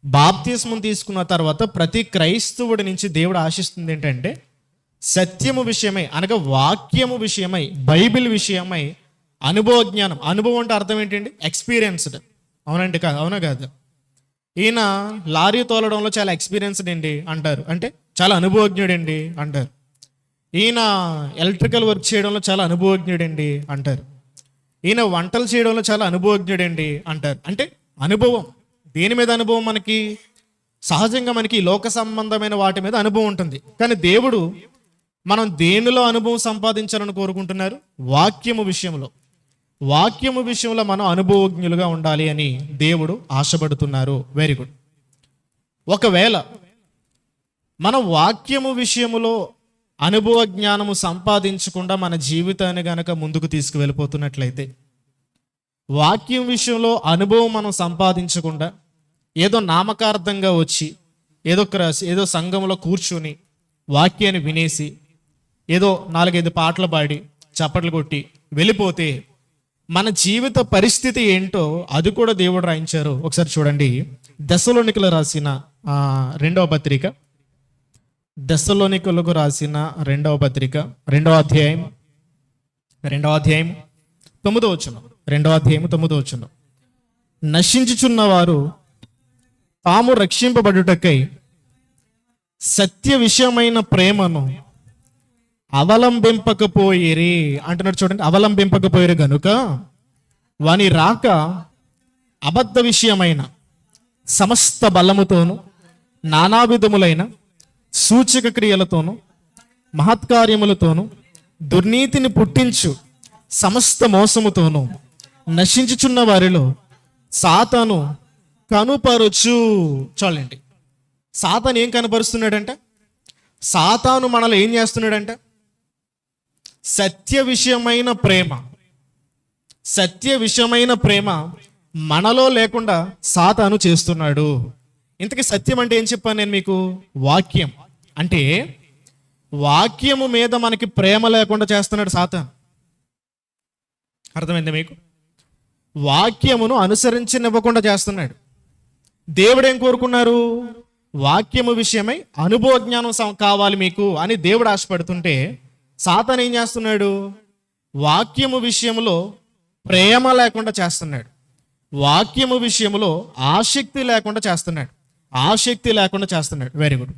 బాప్తిస్మం తీసుకున్న తర్వాత ప్రతి క్రైస్తవుడి నుంచి దేవుడు ఆశిస్తుంది ఏంటంటే సత్యము విషయమై, అనగా వాక్యము విషయమై, బైబిల్ విషయమై అనుభవ జ్ఞానం. అనుభవం అంటే అర్థం ఏంటండి? ఎక్స్పీరియన్స్డ్. అవునండి, కాదు? అవునా కాదు? ఈయన లారీ తోలడంలో చాలా ఎక్స్పీరియన్స్డ్ అండి అంటారు, అంటే చాలా అనుభవజ్ఞుడండి అంటారు. ఈయన ఎలక్ట్రికల్ వర్క్ చేయడంలో చాలా అనుభవజ్ఞుడండి అంటారు. ఈయన వంటలు చేయడంలో చాలా అనుభవజ్ఞుడండి అంటారు. అంటే అనుభవం. దేని మీద అనుభవం? మనకి సహజంగా మనకి లోక సంబంధమైన వాటి మీద అనుభవం ఉంటుంది. కానీ దేవుడు మనం దేనిలో అనుభవం సంపాదించాలని కోరుకుంటున్నారు? వాక్యము విషయంలో. వాక్యము విషయంలో మనం అనుభవజ్ఞులుగా ఉండాలి అని దేవుడు ఆశపడుతున్నారు. Very good. ఒకవేళ మన వాక్యము విషయములో అనుభవ జ్ఞానము సంపాదించకుండా మన జీవితాన్ని గనక ముందుకు తీసుకువెళ్ళిపోతున్నట్లయితే, వాక్యం విషయంలో అనుభవం మనం సంపాదించకుండా ఏదో నామకార్థంగా వచ్చి ఏదో సంఘంలో కూర్చుని వాక్యాన్ని వినేసి ఏదో 4-5 పాటలు పాడి చప్పట్లు కొట్టి వెళ్ళిపోతే మన జీవిత పరిస్థితి ఏంటో అది కూడా దేవుడు రాయించారు. ఒకసారి చూడండి, దెస్సలోనికలు రాసిన 2వ పత్రిక, దెస్సలోనికలకు రాసిన 2వ పత్రిక 2వ అధ్యాయం 9వ వచనం. 2వ అధ్యాయం 9వ వచనం. నశించుచున్నవారు తాము రక్షింపబడుటకై సత్య విషయమైన ప్రేమను అవలంబింపకపోయిరి అంటున్నాడు. చూడండి, అవలంబింపకపోయిరు గనుక వాని రాక అబద్ధ విషయమైన సమస్త బలముతోను నానావిధములైన సూచక క్రియలతోనూ మహత్కార్యములతోనూ దుర్నీతిని పుట్టించు సమస్త మోసముతోనూ నశించుచున్న వారిలో సాతాను కనుపరుచు. చూడండి, సాతాను ఏం కనపరుస్తున్నాడంట? సాతాను మనలో ఏం చేస్తున్నాడంట? సత్య విషయమైన ప్రేమ. సత్య విషయమైన ప్రేమ మనలో లేకుండా సాతాను చేస్తున్నాడు. ఇంతకీ సత్యం అంటే ఏం చెప్పాను నేను మీకు? వాక్యం. అంటే వాక్యము మీద మనకి ప్రేమ లేకుండా చేస్తున్నాడు సాతాను. అర్థమైంది మీకు? వాక్యమును అనుసరించనివ్వకుండా చేస్తున్నాడు. దేవుడేం కోరుకున్నారు? వాక్యము విషయమై అనుభవ జ్ఞానం కావాలి మీకు అని దేవుడు ఆశపడుతుంటే, సాతాను ఏం చేస్తున్నాడు? వాక్యము విషయంలో ప్రేమ లేకుండా చేస్తున్నాడు. వాక్యము విషయంలో ఆసక్తి లేకుండా చేస్తున్నాడు. ఆసక్తి లేకుండా చేస్తున్నాడు. Very good.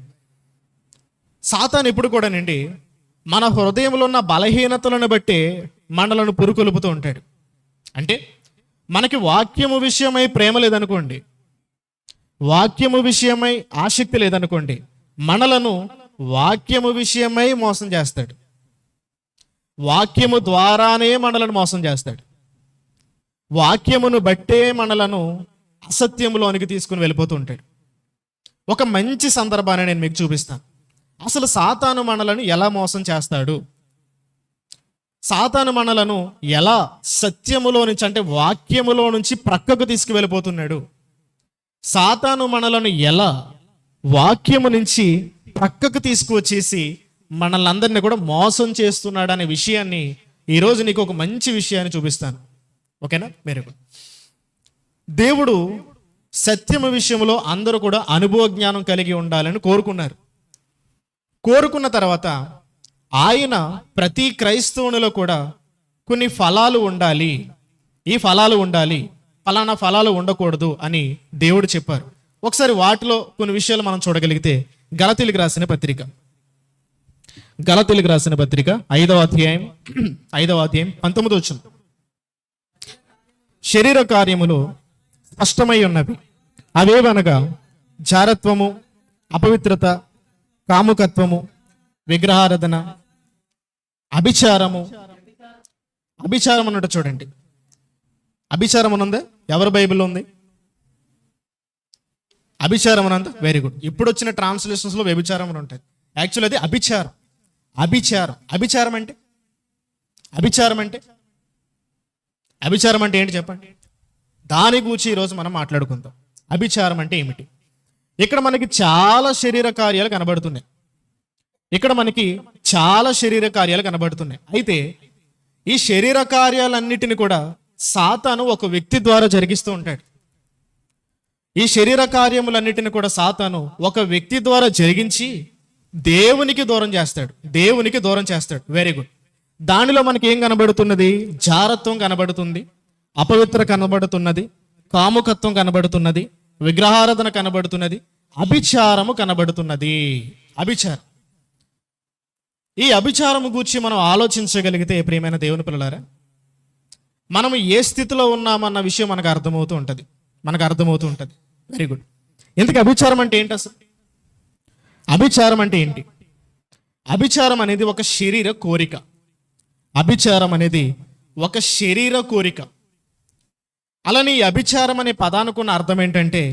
సాతాను ఎప్పుడు కూడానండి మన హృదయంలో ఉన్న బలహీనతలను బట్టి మనలను పురుకొలుపుతూ ఉంటాడు. అంటే మనకి వాక్యము విషయమై ప్రేమ లేదనుకోండి, వాక్యము విషయమై ఆసక్తి లేదనుకోండి, మనలను వాక్యము విషయమై మోసం చేస్తాడు. వాక్యము ద్వారానే మనలను మోసం చేస్తాడు. వాక్యమును బట్టే మనలను అసత్యములోనికి తీసుకుని వెళ్ళిపోతూ ఉంటాడు. ఒక మంచి సందర్భాన్ని నేను మీకు చూపిస్తాను. అసలు సాతాను మనలను ఎలా మోసం చేస్తాడు, సాతాను మనలను ఎలా సత్యములో నుంచి, అంటే వాక్యములో నుంచి ప్రక్కకు తీసుకువెళ్ళిపోతున్నాడు, సాతాను మనలను ఎలా వాక్యము నుంచి ప్రక్కకు తీసుకువచ్చేసి మనల్ని అందరినీ కూడా మోసం చేస్తున్నాడు అనే విషయాన్ని ఈరోజు నీకు ఒక మంచి విషయాన్ని చూపిస్తాను. ఓకేనా? Very good. దేవుడు సత్యము విషయంలో అందరూ కూడా అనుభవ జ్ఞానం కలిగి ఉండాలని కోరుకున్నారు. కోరుకున్న తర్వాత ఆయన ప్రతి క్రైస్తవునిలో కూడా కొన్ని ఫలాలు ఉండాలి, ఈ ఫలాలు ఉండాలి, ఫలానా ఫలాలు ఉండకూడదు అని దేవుడు చెప్పారు. ఒకసారి వాటిలో కొన్ని విషయాలు మనం చూడగలిగితే, గలతీయులకు రాసిన పత్రిక 5వ అధ్యాయం 19వ వచనం. శరీర కార్యములు స్పష్టమై ఉన్నవి, అవేవనగా జారత్వము, అపవిత్రత, కాముకత్వము, విగ్రహారాధన, అభిచారము. అభిచారం అన్నట్టు చూడండి, అభిచారం అనుందా? ఎవరి బైబిల్లో ఉంది అభిచారం అనంత? Very good. ఇప్పుడు వచ్చిన ట్రాన్స్లేషన్స్లో వ్యభిచారం అని ఉంటాయి. యాక్చువల్ అది అభిచారం. అభిచారం అంటే అభిచారం అంటే ఏంటి చెప్పండి? దాని గురించి ఈరోజు మనం మాట్లాడుకుందాం. అభిచారం అంటే ఏమిటి? ఇక్కడ మనకి చాలా శరీర కార్యాలు కనబడుతున్నాయి. అయితే ఈ శరీర కార్యాలన్నిటిని కూడా సాతాను ఒక వ్యక్తి ద్వారా జరిగిస్తూ ఉంటాడు. ఈ శరీర కార్యములన్నిటిని కూడా సాతాను ఒక వ్యక్తి ద్వారా జరిగించి దేవునికి దూరం చేస్తాడు, దేవునికి దూరం చేస్తాడు. Very good. దానిలో మనకి ఏం కనబడుతున్నది? జారత్వం కనబడుతుంది, అపవిత్ర కనబడుతున్నది, కాముకత్వం కనబడుతున్నది, విగ్రహారాధన కనబడుతున్నది, అభిచారము కనబడుతున్నది. అభిచారం. ఈ అభిచారము గూర్చి మనం ఆలోచించగలిగితే ప్రియమైన దేవుని పిల్లలారా, మనము ఏ స్థితిలో ఉన్నామన్న విషయం మనకు అర్థమవుతూ ఉంటుంది. Very good. ఎందుకు అభిచారం అంటే ఏంటి అసలు? అభిచారం అంటే ఏంటి? అభిచారం అనేది ఒక శరీర కోరిక. అభిచారం అనేది ఒక శరీర కోరిక. అలానే ఈ అభిచారం అనే పదానికి ఉన్న అర్థం ఏంటంటే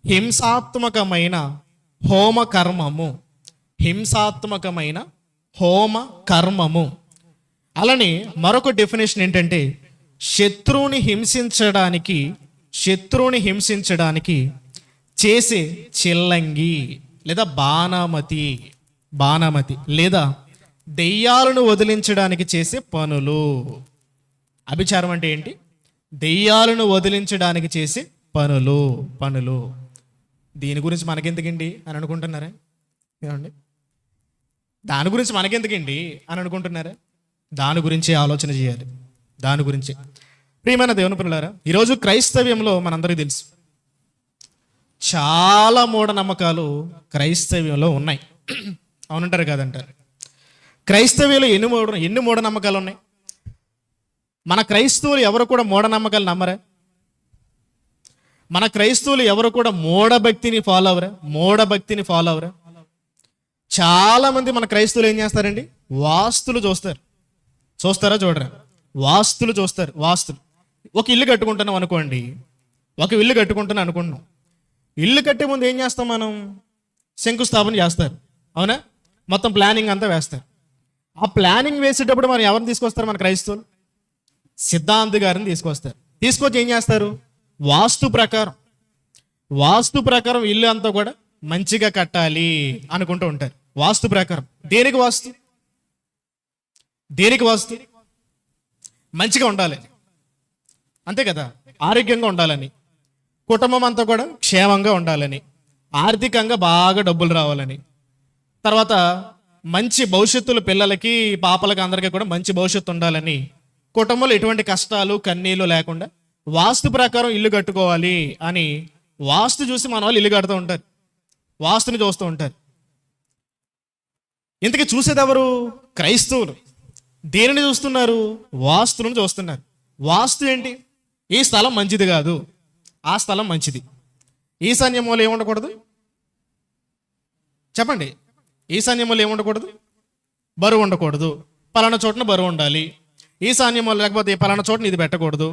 హింసాత్మకమైన హోమ కర్మము. హింసాత్మకమైన హోమ కర్మము. అలానే మరొక డెఫినేషన్ ఏంటంటే శత్రువుని హింసించడానికి చేసే చిల్లంగి లేదా బాణామతి లేదా దెయ్యాలను వదిలించడానికి చేసే పనులు. అభిచారం అంటే ఏంటి? దెయ్యాలను వదిలించడానికి చేసే పనులు. దీని గురించి మనకెందుకండి అని అనుకుంటున్నారా? ఏమండి, దాని గురించి మనకెందుకండి అని అనుకుంటున్నారా? దాని గురించి ఆలోచన చేయాలి. దాని గురించి. ప్రియమైన దేవుని పిల్లలారా, ఈరోజు క్రైస్తవ్యంలో మనందరికీ తెలుసు చాలా మూఢనమ్మకాలు క్రైస్తవ్యంలో ఉన్నాయి. అవునంటారు కాదంటారు? క్రైస్తవ్యంలో ఎన్ని మూఢనమ్మకాలు ఉన్నాయి? మన క్రైస్తవులు ఎవరు కూడా మూఢనమ్మకాలు నమ్మరా? మన క్రైస్తవులు ఎవరు కూడా మూఢభక్తిని ఫాలో అవరా? చాలా మంది మన క్రైస్తవులు ఏం చేస్తారండి? వాస్తులు చూస్తారా చూడరా? వాస్తులు చూస్తారు. ఒక ఇల్లు కట్టుకుంటున్నాం అనుకోండి. ఇల్లు కట్టే ముందు ఏం చేస్తాం మనం? శంకుస్థాపన చేస్తారు. అవునా? మొత్తం ప్లానింగ్ అంతా వేస్తారు. ఆ ప్లానింగ్ వేసేటప్పుడు మరి ఎవరిని తీసుకొస్తారు? మన క్రైస్తవులు సిద్ధాంత్ గారిని తీసుకొచ్చి ఏం చేస్తారు? వాస్తు ప్రకారం ఇల్లు అంతా కూడా మంచిగా కట్టాలి అనుకుంటూ ఉంటారు. వాస్తు ప్రకారం. దేనికి వాస్తు? మంచిగా ఉండాలి, అంతే కదా? ఆరోగ్యంగా ఉండాలని, కుటుంబం అంతా కూడా క్షేమంగా ఉండాలని, ఆర్థికంగా బాగా డబ్బులు రావాలని, తర్వాత మంచి భవిష్యత్తులు పిల్లలకి పాపలకి అందరికీ కూడా మంచి భవిష్యత్తు ఉండాలని, కుటుంబంలో ఎటువంటి కష్టాలు కన్నీళ్ళు లేకుండా వాస్తు ప్రకారం ఇల్లు కట్టుకోవాలి అని వాస్తు చూసి మన వాళ్ళు ఇల్లు కడుతూ ఉంటారు. వాస్తుని చూస్తూ ఉంటారు. ఇంతకీ చూసేది ఎవరు? క్రైస్తవులు. దేనిని చూస్తున్నారు? వాస్తులను చూస్తున్నారు. వాస్తు ఏంటి? ఈ స్థలం మంచిది కాదు, ఆ స్థలం మంచిది. ఈశాన్య మూల ఏముండకూడదు? చెప్పండి. ఈశాన్య మూల ఏముండకూడదు? బరువు ఉండకూడదు. పలానా చోటన బరువు ఉండాలి. ఈశాన్య మూల లేకపోతే పలానా చోటన ఇది పెట్టకూడదు.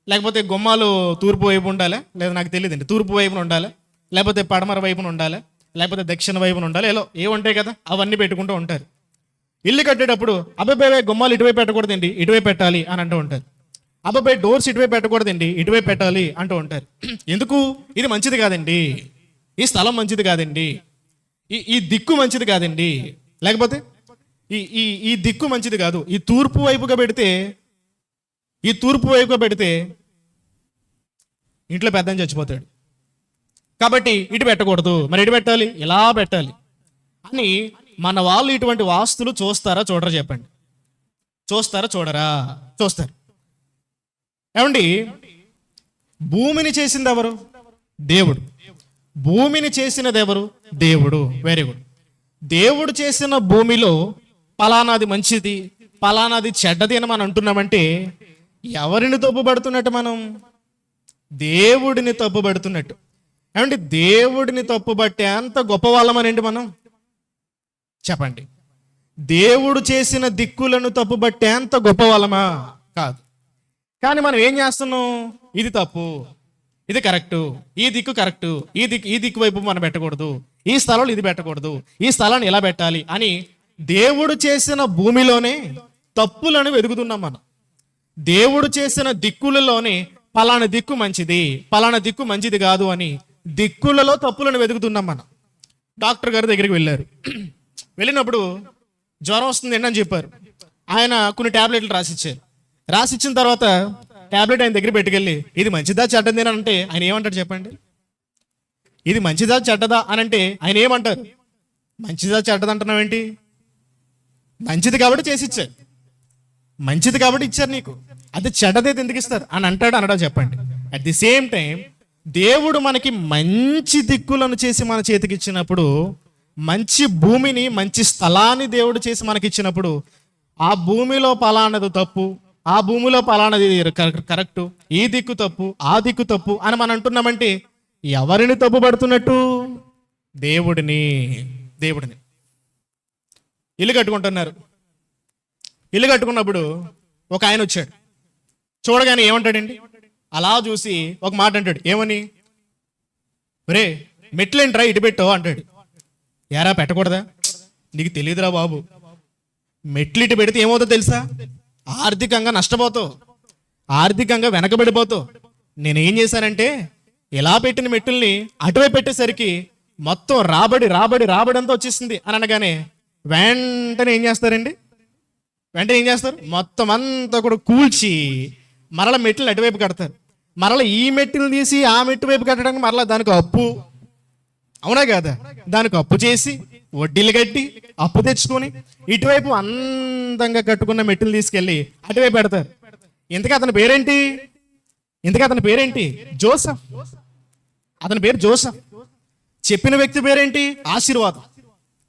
లేకపోతే గుమ్మాలు తూర్పు వైపు ఉండాలి, లేదా నాకు తెలియదండి, తూర్పు వైపున ఉండాలి, లేకపోతే పడమర వైపున ఉండాలి, లేకపోతే దక్షిణ వైపున ఉండాలి. ఏముంటాయి కదా, అవన్నీ పెట్టుకుంటూ ఉంటారు. ఇల్లు కట్టేటప్పుడు అబ్బాయి గుమ్మాలు ఇటువైపు పెట్టకూడదండి, ఇటువైపు పెట్టాలి అని అంటూ ఉంటారు. అబ్బాయి డోర్స్ ఇటువైపు పెట్టకూడదండి, ఇటువైపు పెట్టాలి అంటూ ఉంటారు. ఎందుకు? ఇది మంచిది కాదండి, ఈ స్థలం మంచిది కాదండి, ఈ దిక్కు మంచిది కాదండి, లేకపోతే ఈ దిక్కు మంచిది కాదు, ఈ తూర్పు వైపుగా పెడితే ఇంట్లో పెద్దని చచ్చిపోతాడు, కాబట్టి ఇటు పెట్టకూడదు, మరి ఇటు పెట్టాలి, ఇలా పెట్టాలి అని మన వాళ్ళు ఇటువంటి వాస్తులు చూస్తారా చూడరా? చెప్పండి. చూస్తారా చూడరా? చూస్తారు. ఏమండి, భూమిని చేసింది ఎవరు? దేవుడు. భూమిని చేసినది ఎవరు? దేవుడు. Very good. దేవుడు చేసిన భూమిలో పలానాది మంచిది, పలానాది చెడ్డది అని మనం అంటున్నామంటే ఎవరిని తప్పుపడుతున్నట్టు? మనం దేవుడిని తప్పుపడుతున్నట్టు. ఏమంటే దేవుడిని తప్పుబట్టే అంత గొప్ప వాళ్ళమనండి మనం? చెప్పండి. దేవుడు చేసిన దిక్కులను తప్పుబట్టే అంత గొప్ప వాళ్ళమా? కాదు. కానీ మనం ఏం చేస్తున్నాం? ఇది తప్పు, ఇది కరెక్టు, ఈ దిక్కు కరెక్టు, ఈ దిక్కు వైపు మనం పెట్టకూడదు, ఈ స్థలంలో ఇది పెట్టకూడదు, ఈ స్థలాన్ని ఇలా పెట్టాలి అని దేవుడు చేసిన భూమిలోనే తప్పులను వెతుకుతున్నాం మనం. దేవుడు చేసిన దిక్కులలోనే పలానా దిక్కు మంచిది, పలానా దిక్కు మంచిది కాదు అని దిక్కులలో తప్పులను వెతుకుతున్నాం మనం. డాక్టర్ గారి దగ్గరికి వెళ్ళారు. వెళ్ళినప్పుడు జ్వరం వస్తుంది అని చెప్పారు. ఆయన కొన్ని ట్యాబ్లెట్లు రాసిచ్చిన తర్వాత ట్యాబ్లెట్ ఆయన దగ్గర పెట్టుకెళ్ళి ఇది మంచిదా చెడ్డది అని అంటే ఆయన ఏమంటాడు చెప్పండి? ఇది మంచిదా చెడ్డదా అని అంటే ఆయన ఏమంటారు? మంచిదా చెడ్డదా అంటున్నావేంటి? మంచిది కాబట్టి చేసి ఇచ్చారు, మంచిది కాబట్టి ఇచ్చారు నీకు, అది చెడ్డదైతే ఎందుకు ఇస్తారు అని అంటాడు అనడా చెప్పండి. అట్ ది సేమ్ టైం దేవుడు మనకి మంచి దిక్కులను చేసి మన చేతికి ఇచ్చినప్పుడు, మంచి భూమిని మంచి స్థలాన్ని దేవుడు చేసి మనకి ఇచ్చినప్పుడు, ఆ భూమిలో పలానది తప్పు, ఆ భూమిలో పలానది కరెక్టు, ఈ దిక్కు తప్పు, ఆ దిక్కు తప్పు అని మనం అంటున్నామంటే ఎవరిని తప్పు పడుతున్నట్టు? దేవుడిని. ఇల్లు కట్టుకుంటున్నారు. ఇల్లు కట్టుకున్నప్పుడు ఒక ఆయన వచ్చాడు. చూడగానే ఏమంటాడండి? అలా చూసి ఒక మాట అంటాడు. ఏమని? రే మెట్లేంట్రా ఇటు పెట్టో అంటాడు. ఏరా పెట్టకూడదా? నీకు తెలియదురా బాబు, మెట్లు ఇటు పెడితే ఏమవుతుందో తెలుసా? ఆర్థికంగా నష్టపోతావు, ఆర్థికంగా వెనకబడిపోతావు. నేనేం చేశానంటే ఇలా పెట్టిన మెట్టుల్ని అటువైపు పెట్టేసరికి మొత్తం రాబడి అంతా వచ్చేసింది అని అనగానే వెంటనే ఏం చేస్తారు? మొత్తం అంతా కూడా కూల్చి మరలా మెట్లు అటువైపు కడతారు. మరలా ఈ మెట్టులు తీసి ఆ మెట్టు వైపు కట్టడానికి మరలా దానికి అప్పు, అవునా కదా? దానికి అప్పు చేసి వడ్డీలు కట్టి అప్పు తెచ్చుకొని ఇటువైపు అందంగా కట్టుకున్న మెట్టులు తీసుకెళ్ళి అటువైపు పెడతారు. ఇంతకీ అతని పేరేంటి? జోసెఫ్. అతని పేరు జోసెఫ్. చెప్పిన వ్యక్తి పేరేంటి? ఆశీర్వాదం.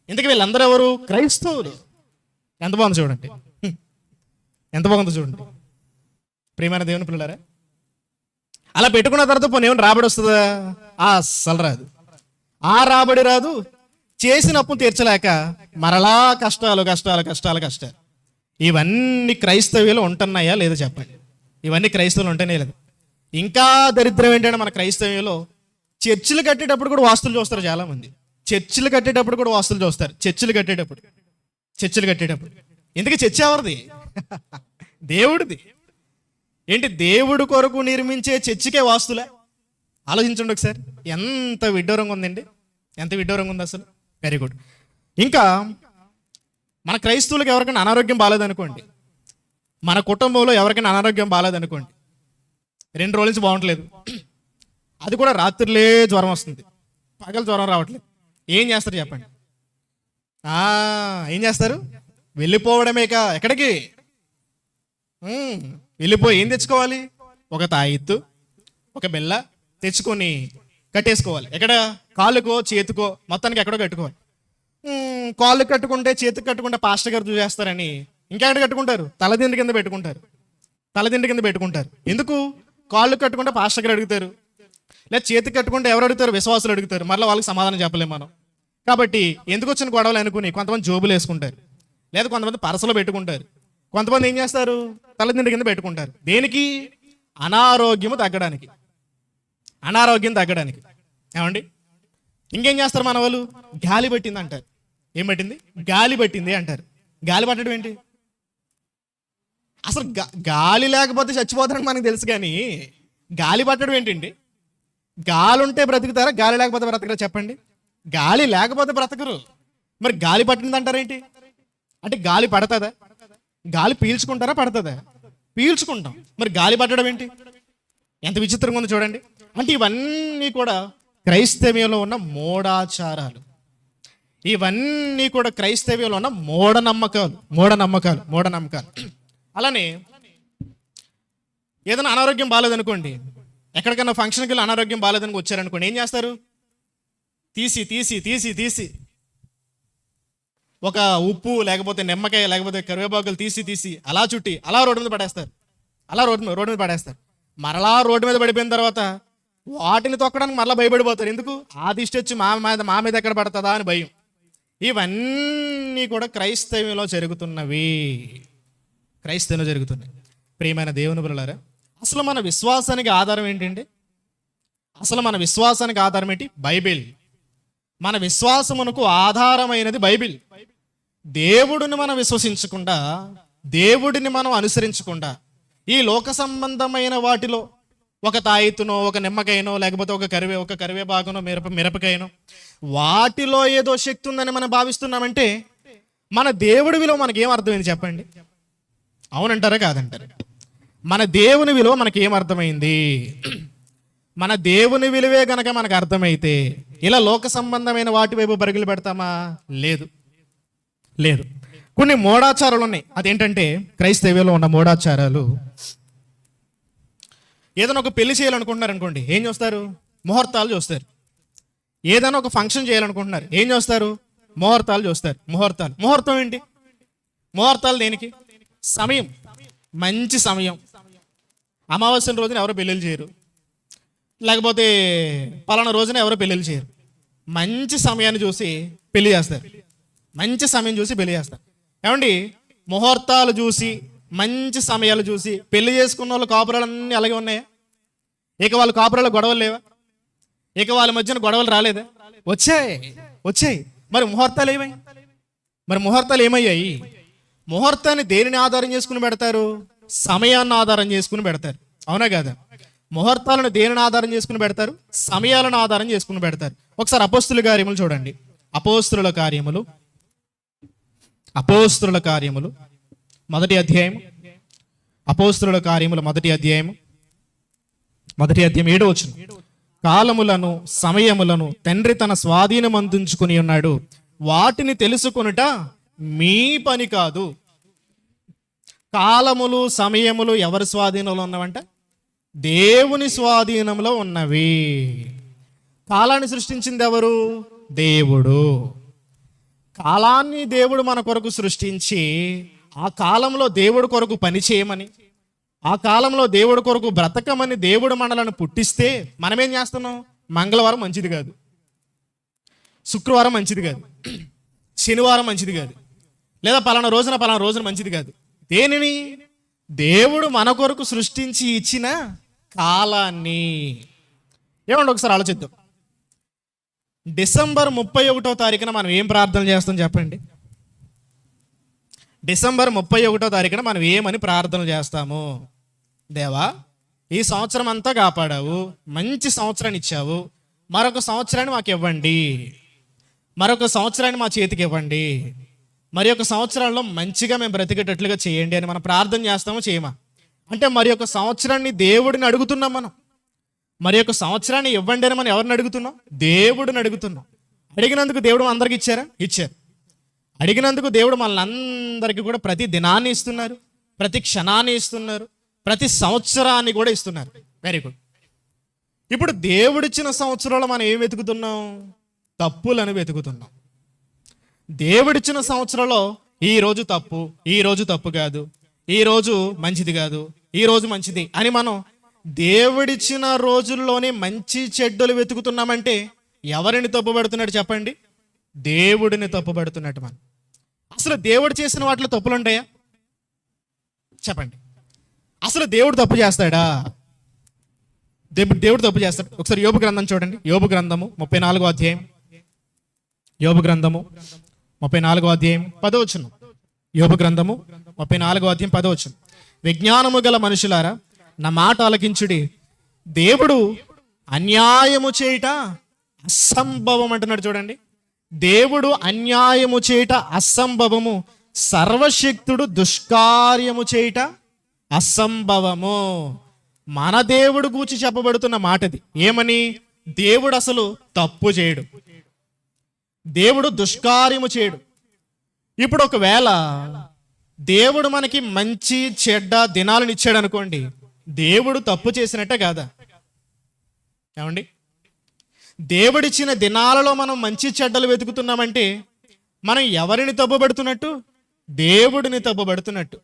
ఇంతకీ వీళ్ళందరూ ఎవరు? క్రైస్తవులు. ఎంత బాగుంది చూడండి, ఎంత బాగుందో చూడండి ప్రియమైన దేవుని పిల్లలారా. అలా పెట్టుకున్న తర్వాత పోనీ ఏమైనా రాబడి వస్తుందా? అస్సలు రాదు. ఆ రాబడి రాదు. చేసిన అప్పును తీర్చలేక మరలా కష్టాలు. ఇవన్నీ క్రైస్తవ్యులు ఉంటున్నాయా లేదా చెప్పండి? ఇవన్నీ క్రైస్తవులు ఉంటేనే లేదు. ఇంకా దరిద్రం ఏంటంటే మన క్రైస్తవ్యంలో చర్చిలు కట్టేటప్పుడు కూడా వాస్తులు చూస్తారు చాలామంది. చర్చిలు కట్టేటప్పుడు ఎందుకు చర్చ ఎవరిది? దేవుడిది. ఏంటి దేవుడు కొరకు నిర్మించే చర్చికే వాస్తులే? ఆలోచించండి ఒకసారి. ఎంత విడ్డూరంగా ఉందండి, ఎంత విడ్డూరంగా ఉంది అసలు. Very good. ఇంకా మన క్రైస్తవులకు ఎవరికైనా అనారోగ్యం బాగాలేదనుకోండి, మన కుటుంబంలో ఎవరికైనా అనారోగ్యం బాగాలేదనుకోండి, 2 రోజుల నుంచి బాగుంటలేదు, అది కూడా రాత్రిలే జ్వరం వస్తుంది, పగలు జ్వరం రావట్లేదు. ఏం చేస్తారు చెప్పండి? ఏం చేస్తారు? వెళ్ళిపోవడమేక. ఎక్కడికి? వెళ్ళిపోయి ఏం తెచ్చుకోవాలి? ఒక తాయిత్తు, ఒక బెల్ల తెచ్చుకొని కట్టేసుకోవాలి. ఎక్కడ? కాళ్ళకో చేతికో, మొత్తానికి ఎక్కడో కట్టుకోవాలి. కాళ్ళు కట్టుకుంటే చేతికి కట్టుకుంటే పాస్టర్ గారు చూసేస్తారని ఇంకెక్కడ కట్టుకుంటారు? తలదిండి కింద పెట్టుకుంటారు. ఎందుకు? కాళ్ళు కట్టుకుంటే పాస్టర్ గారు అడుగుతారు, లేదా చేతికి కట్టుకుంటే ఎవరు అడుగుతారు? విశ్వాసులు అడుగుతారు. మరలా వాళ్ళకి సమాధానం చెప్పలేము మనం. కాబట్టి ఎందుకు వచ్చిన గొడవలు అనుకుని కొంతమంది జోబులు వేసుకుంటారు, లేదా కొంతమంది పరసలో పెట్టుకుంటారు, కొంతమంది ఏం చేస్తారు? తలదిండి కింద పెట్టుకుంటారు. దేనికి? అనారోగ్యం తగ్గడానికి. ఏమండి? ఇంకేం చేస్తారు మన వాళ్ళు? గాలి పట్టింది అంటారు. ఏం పట్టింది? గాలి పట్టింది అంటారు. గాలి పట్టడం ఏంటి? అసలు గాలి లేకపోతే చచ్చిపోతారని మనకు తెలుసు, కానీ గాలి పట్టడం ఏంటండి? గాలి ఉంటే బ్రతుకుతారా? గాలి లేకపోతే బ్రతకరా చెప్పండి? గాలి లేకపోతే బ్రతకరు. మరి గాలి పట్టింది అంటారేంటి? అంటే గాలి పడుతుందా? గాలి పీల్చుకుంటారా? పడుతుందా? పీల్చుకుంటాం. మరి గాలి పట్టడం ఏంటి? ఎంత విచిత్రంగా ఉందో చూడండి. అంటే ఇవన్నీ కూడా క్రైస్తవ్యంలో ఉన్న మూఢాచారాలు, ఇవన్నీ కూడా క్రైస్తవ్యంలో ఉన్న మూఢనమ్మకాలు. అలానే ఏదైనా అనారోగ్యం బాగాలేదనుకోండి, ఎక్కడికైనా ఫంక్షన్కి వెళ్ళి అనారోగ్యం బాగాలేదని వచ్చారనుకోండి, ఏం చేస్తారు? తీసి ఒక ఉప్పు లేకపోతే నిమ్మకాయ లేకపోతే కరివేపాకులు తీసి అలా చుట్టి అలా రోడ్డు మీద పడేస్తారు. మరలా రోడ్డు మీద పడిపోయిన తర్వాత వాటిని తొక్కడానికి మరలా భయపడిపోతారు. ఎందుకు? ఆ దిష్టి వచ్చి మా మీద ఎక్కడ పడుతుందా అని భయం. ఇవన్నీ కూడా క్రైస్తవ్యంలో జరుగుతున్నవి. ప్రియమైన దేవుని బిడ్డలారా, అసలు మన విశ్వాసానికి ఆధారం ఏంటండి? బైబిల్. మన విశ్వాసమునకు ఆధారమైనది బైబిల్. దేవుడిని మనం విశ్వసించకుండా, దేవుడిని మనం అనుసరించకుండా, ఈ లోక సంబంధమైన వాటిలో ఒక తాయితునో, ఒక నిమ్మకాయనో, లేకపోతే ఒక కరివేపాకునో, మిరపకాయనో, వాటిలో ఏదో శక్తి ఉందని మనం భావిస్తున్నామంటే మన దేవుడి విలువ మనకేం అర్థమైంది చెప్పండి? అవునంటారా కాదంటారా? మన దేవుని విలువ మనకేం అర్థమైంది? మన దేవుని విలువే గనక మనకు అర్థమైతే ఇలా లోక సంబంధమైన వాటి వైపు పరుగులు పెడతామా? లేదు, లేదు. కొన్ని మూఢాచారాలు ఉన్నాయి. అదేంటంటే క్రైస్తవ్యంలో ఉన్న మూఢాచారాలు. ఏదైనా ఒక పెళ్లి చేయాలనుకుంటున్నారు అనుకోండి, ఏం చూస్తారు? ముహూర్తాలు చూస్తారు. ఏదైనా ఒక ఫంక్షన్ చేయాలనుకుంటున్నారు, ఏం చూస్తారు? ముహూర్తాలు చూస్తారు. ముహూర్తం ఏంటి? ముహూర్తాలు దేనికి? సమయం, మంచి సమయం. అమావాస్య రోజున ఎవరు పెళ్ళిళ్ళు చేయరు, లేకపోతే పలానా రోజున ఎవరు పెళ్ళిళ్ళు చేయరు. మంచి సమయాన్ని చూసి పెళ్లి చేస్తారు. మంచి సమయం చూసి పెళ్లి చేస్తారు. ఏమండి, ముహూర్తాలు చూసి మంచి సమయాలు చూసి పెళ్లి చేసుకున్న వాళ్ళు కాపురాలన్నీ అలాగే ఉన్నాయా? ఇక వాళ్ళ కాపురాల గొడవలు లేవా? ఇక వాళ్ళ మధ్యన గొడవలు రాలేదా? వచ్చాయి. మరి ముహూర్తాలు ఏమయ్యాయి? ముహూర్తాన్ని దేనిని ఆధారం చేసుకుని పెడతారు? సమయాన్ని ఆధారం చేసుకుని పెడతారు. అవునా కాదా? ముహూర్తాలను దేనిని ఆధారం చేసుకుని పెడతారు? సమయాలను ఆధారం చేసుకుని పెడతారు. ఒకసారి అపోస్తుల కార్యములు చూడండి. అపోస్తుల కార్యములు మొదటి అధ్యాయం. అపోస్తుల కార్యములు మొదటి అధ్యాయం 7వ వచనం. కాలములను సమయములను తండ్రి తన స్వాధీనమందుంచుకుని ఉన్నాడు, వాటిని తెలుసుకొనుట మీ పని కాదు. కాలములు సమయములు ఎవరి స్వాధీనంలో ఉన్నవంట? దేవుని స్వాధీనంలో ఉన్నవి. కాలాన్ని సృష్టించింది ఎవరు? దేవుడు. కాలాన్ని దేవుడు మన కొరకు సృష్టించి ఆ కాలంలో దేవుడు కొరకు పని చేయమని, ఆ కాలంలో దేవుడు కొరకు బ్రతకమని దేవుడు మనలను పుట్టిస్తే మనమేం చేస్తున్నాం? మంగళవారం మంచిది కాదు, శుక్రవారం మంచిది కాదు, శనివారం మంచిది కాదు, లేదా పలానా రోజున మంచిది కాదు. దేనిని? దేవుడు మన కొరకు సృష్టించి ఇచ్చిన కాలాన్ని. ఏమండి, ఒకసారి ఆలోచిద్దాం. డిసెంబర్ 31వ తారీఖున మనం ఏం ప్రార్థన చేస్తాం చెప్పండి? డిసెంబర్ 31వ తారీఖున మనం ఏమని ప్రార్థన చేస్తాము? దేవా, ఈ సంవత్సరం అంతా కాపాడావు, మంచి సంవత్సరాన్ని ఇచ్చావు, మరొక సంవత్సరాన్ని మాకు ఇవ్వండి, మరొక సంవత్సరాన్ని మా చేతికి ఇవ్వండి, మరి ఒక సంవత్సరంలో మంచిగా మేము బ్రతికేటట్లుగా చేయండి అని మనం ప్రార్థన చేస్తామో చేయమా? అంటే మరి ఒక సంవత్సరాన్ని దేవుడిని అడుగుతున్నాం మనం. మరి ఒక సంవత్సరాన్ని ఇవ్వండి అని మనం ఎవరిని అడుగుతున్నాం? దేవుడిని అడుగుతున్నాం. అడిగినందుకు దేవుడు అందరికి ఇచ్చారు. అడిగినందుకు దేవుడు మనందరికీ కూడా ప్రతి దినాన్ని ఇస్తున్నారు, ప్రతి క్షణాన్ని ఇస్తున్నారు, ప్రతి సంవత్సరాన్ని కూడా ఇస్తున్నారు. Very good. ఇప్పుడు దేవుడిచ్చిన సంవత్సరంలో మనం ఏం వెతుకుతున్నాం? తప్పులను వెతుకుతున్నాం. దేవుడిచ్చిన సంవత్సరంలో ఈ రోజు తప్పు, ఈ రోజు తప్పు కాదు, ఈ రోజు మంచిది కాదు, ఈ రోజు మంచిది అని మనం దేవుడిచ్చిన రోజుల్లోనే మంచి చెడ్డలు వెతుకుతున్నామంటే ఎవరిని తప్పుపడుతున్నట్టు చెప్పండి? దేవుడిని తప్పుపడుతున్నట్టు. మనం అసలు దేవుడు చేసిన వాటిలో తప్పులు ఉంటాయా చెప్పండి? అసలు దేవుడు తప్పు చేస్తాడా? దేవుడు తప్పు చేస్తాడు. ఒకసారి యోబు గ్రంథం చూడండి. యోబు గ్రంథము 34వ అధ్యాయం. యోబు గ్రంథము 34వ అధ్యాయం 10వ వచనం. యోబు గ్రంథము 34వ అధ్యాయం 10వ వచనం. విజ్ఞానము గల మనుషులారా, నా మాట ఆలకించుడి. దేవుడు అన్యాయము చేయుట అసంభవం అంటున్నాడు. చూడండి, దేవుడు అన్యాయము చేయుట అసంభవము, సర్వశక్తుడు దుష్కార్యము చేయుట అసంభవము. మన దేవుడు గూర్చి చెప్పబడుతున్న మాటది. ఏమని? దేవుడు అసలు తప్పు చేయడు, దేవుడు దుష్కార్యము చేయడు. ఇప్పుడు ఒకవేళ దేవుడు మనకి మంచి చెడ్డ దినాలను ఇచ్చాడు అనుకోండి, దేవుడు తప్పు చేసినట్టే కాదా? ఏమండి, దేవుడిచ్చిన దినాలలో మనం మంచి చెడ్డలు వెతుకుతున్నామంటే మనం ఎవరిని తప్పుపడుతున్నట్టు? దేవుడిని తప్పుపడుతున్నట్టు.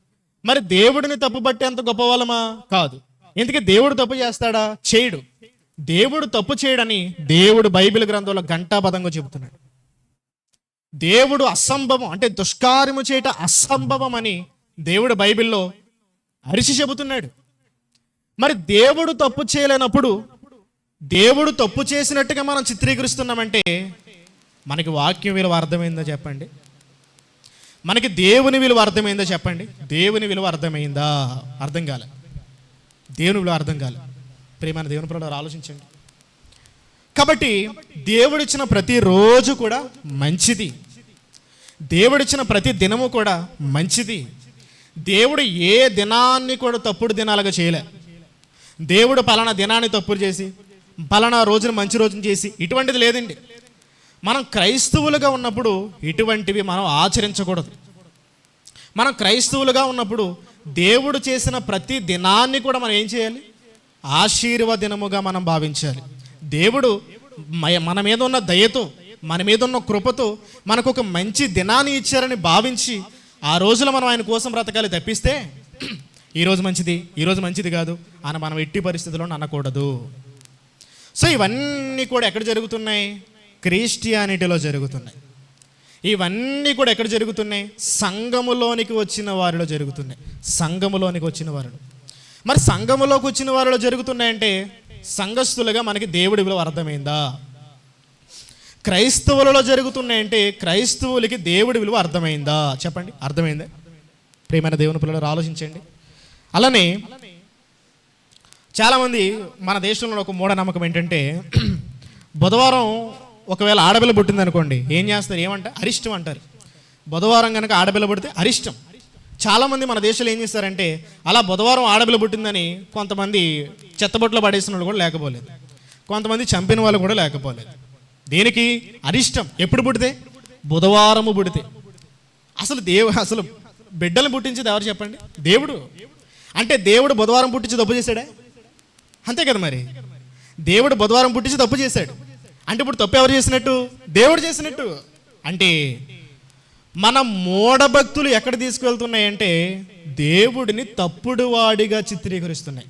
మరి దేవుడిని తప్పుపట్టేంత గొప్ప వాళ్ళమా? కాదు. ఎందుకంటే దేవుడు తప్పు చేస్తాడా? చేయడు. దేవుడు తప్పు చేయడని దేవుడు బైబిల్ గ్రంథంలో ఘంటాపథంగా చెబుతున్నాడు. దేవుడు అసంభవం అంటే దుష్కార్యము చేయట అసంభవం అని దేవుడు బైబిల్లో అరిచి చెబుతున్నాడు. మరి దేవుడు తప్పు చేయలేనప్పుడు దేవుడు తప్పు చేసినట్టుగా మనం చిత్రీకరిస్తున్నామంటే మనకి వాక్యం విలువ అర్థమైందో చెప్పండి? మనకి దేవుని విలువ అర్థమైందో చెప్పండి? దేవుని విలువ అర్థమైందా? అర్థం కాలే. దేవుని విలువ అర్థం కాలే. ప్రియమైన దేవుని ప్రజలు ఆలోచించండి. కాబట్టి దేవుడిచ్చిన ప్రతి రోజు కూడా మంచిది, దేవుడిచ్చిన ప్రతి దినము కూడా మంచిది. దేవుడు ఏ దినాన్ని కూడా తప్పుడు దినాలుగా చేయలే. దేవుడు పలానా దినాన్ని తప్పుడు చేసి పలానా రోజున మంచి రోజున చేసి, ఇటువంటిది లేదండి. మనం క్రైస్తవులుగా ఉన్నప్పుడు ఇటువంటివి మనం ఆచరించకూడదు. మనం క్రైస్తవులుగా ఉన్నప్పుడు దేవుడు చేసిన ప్రతి దినాన్ని కూడా మనం ఏం చేయాలి? ఆశీర్వాదముగా మనం భావించాలి. దేవుడు మన మీద ఉన్న దయతో, మన మీద ఉన్న కృపతో మనకు ఒక మంచి దినాన్ని ఇచ్చారని భావించి ఆ రోజులో మనం ఆయన కోసం బ్రతకాలి తప్పిస్తే ఈరోజు మంచిది కాదు అని మనం ఎట్టి పరిస్థితుల్లో అనకూడదు. సో ఇవన్నీ కూడా ఎక్కడ జరుగుతున్నాయి? క్రిస్టియానిటీలో జరుగుతున్నాయి. ఇవన్నీ కూడా ఎక్కడ జరుగుతున్నాయి? సంఘములోనికి వచ్చిన వారిలో జరుగుతున్నాయి. సంఘములోనికి వచ్చిన వారిలో. మరి సంఘములోకి వచ్చిన వారిలో జరుగుతున్నాయంటే సంఘస్థులుగా మనకి దేవుడి విలువ అర్థమైందా? క్రైస్తవులలో జరుగుతున్నాయంటే క్రైస్తవులకి దేవుడి విలువ అర్థమైందా? చెప్పండి, అర్థమైందా? ప్రియమైన దేవుని పిల్లలు ఆలోచించండి. అలానే చాలామంది మన దేశంలో ఒక మూఢనమ్మకం ఏంటంటే, బుధవారం ఒకవేళ ఆడపిల్ల పుట్టింది అనుకోండి, ఏం చేస్తారు? అరిష్టం అంటారు. బుధవారం కనుక ఆడపిల్ల పుడితే అరిష్టం. చాలామంది మన దేశంలో ఏం చేస్తారంటే, అలా బుధవారం ఆడపిల్ల పుట్టిందని కొంతమంది చెత్తబొట్లో పడేసిన వాళ్ళు కూడా లేకపోలేదు, కొంతమంది చంపిన వాళ్ళు కూడా లేకపోలేదు. దేనికి? అరిష్టం. ఎప్పుడు పుడితే? బుధవారము పుడితే. అసలు బిడ్డలు పుట్టించేది ఎవరు చెప్పండి? దేవుడు. అంటే దేవుడు బుధవారం పుట్టించి తప్పు చేశాడా? అంతే కదా. మరి దేవుడు బుధవారం పుట్టించి తప్పు చేశాడు అంటే ఇప్పుడు తప్పు ఎవరు చేసినట్టు? దేవుడు చేసినట్టు. అంటే మన మూఢభక్తులు ఎక్కడ తీసుకువెళ్తున్నాయంటే దేవుడిని తప్పుడు వాడిగా చిత్రీకరిస్తున్నాయి.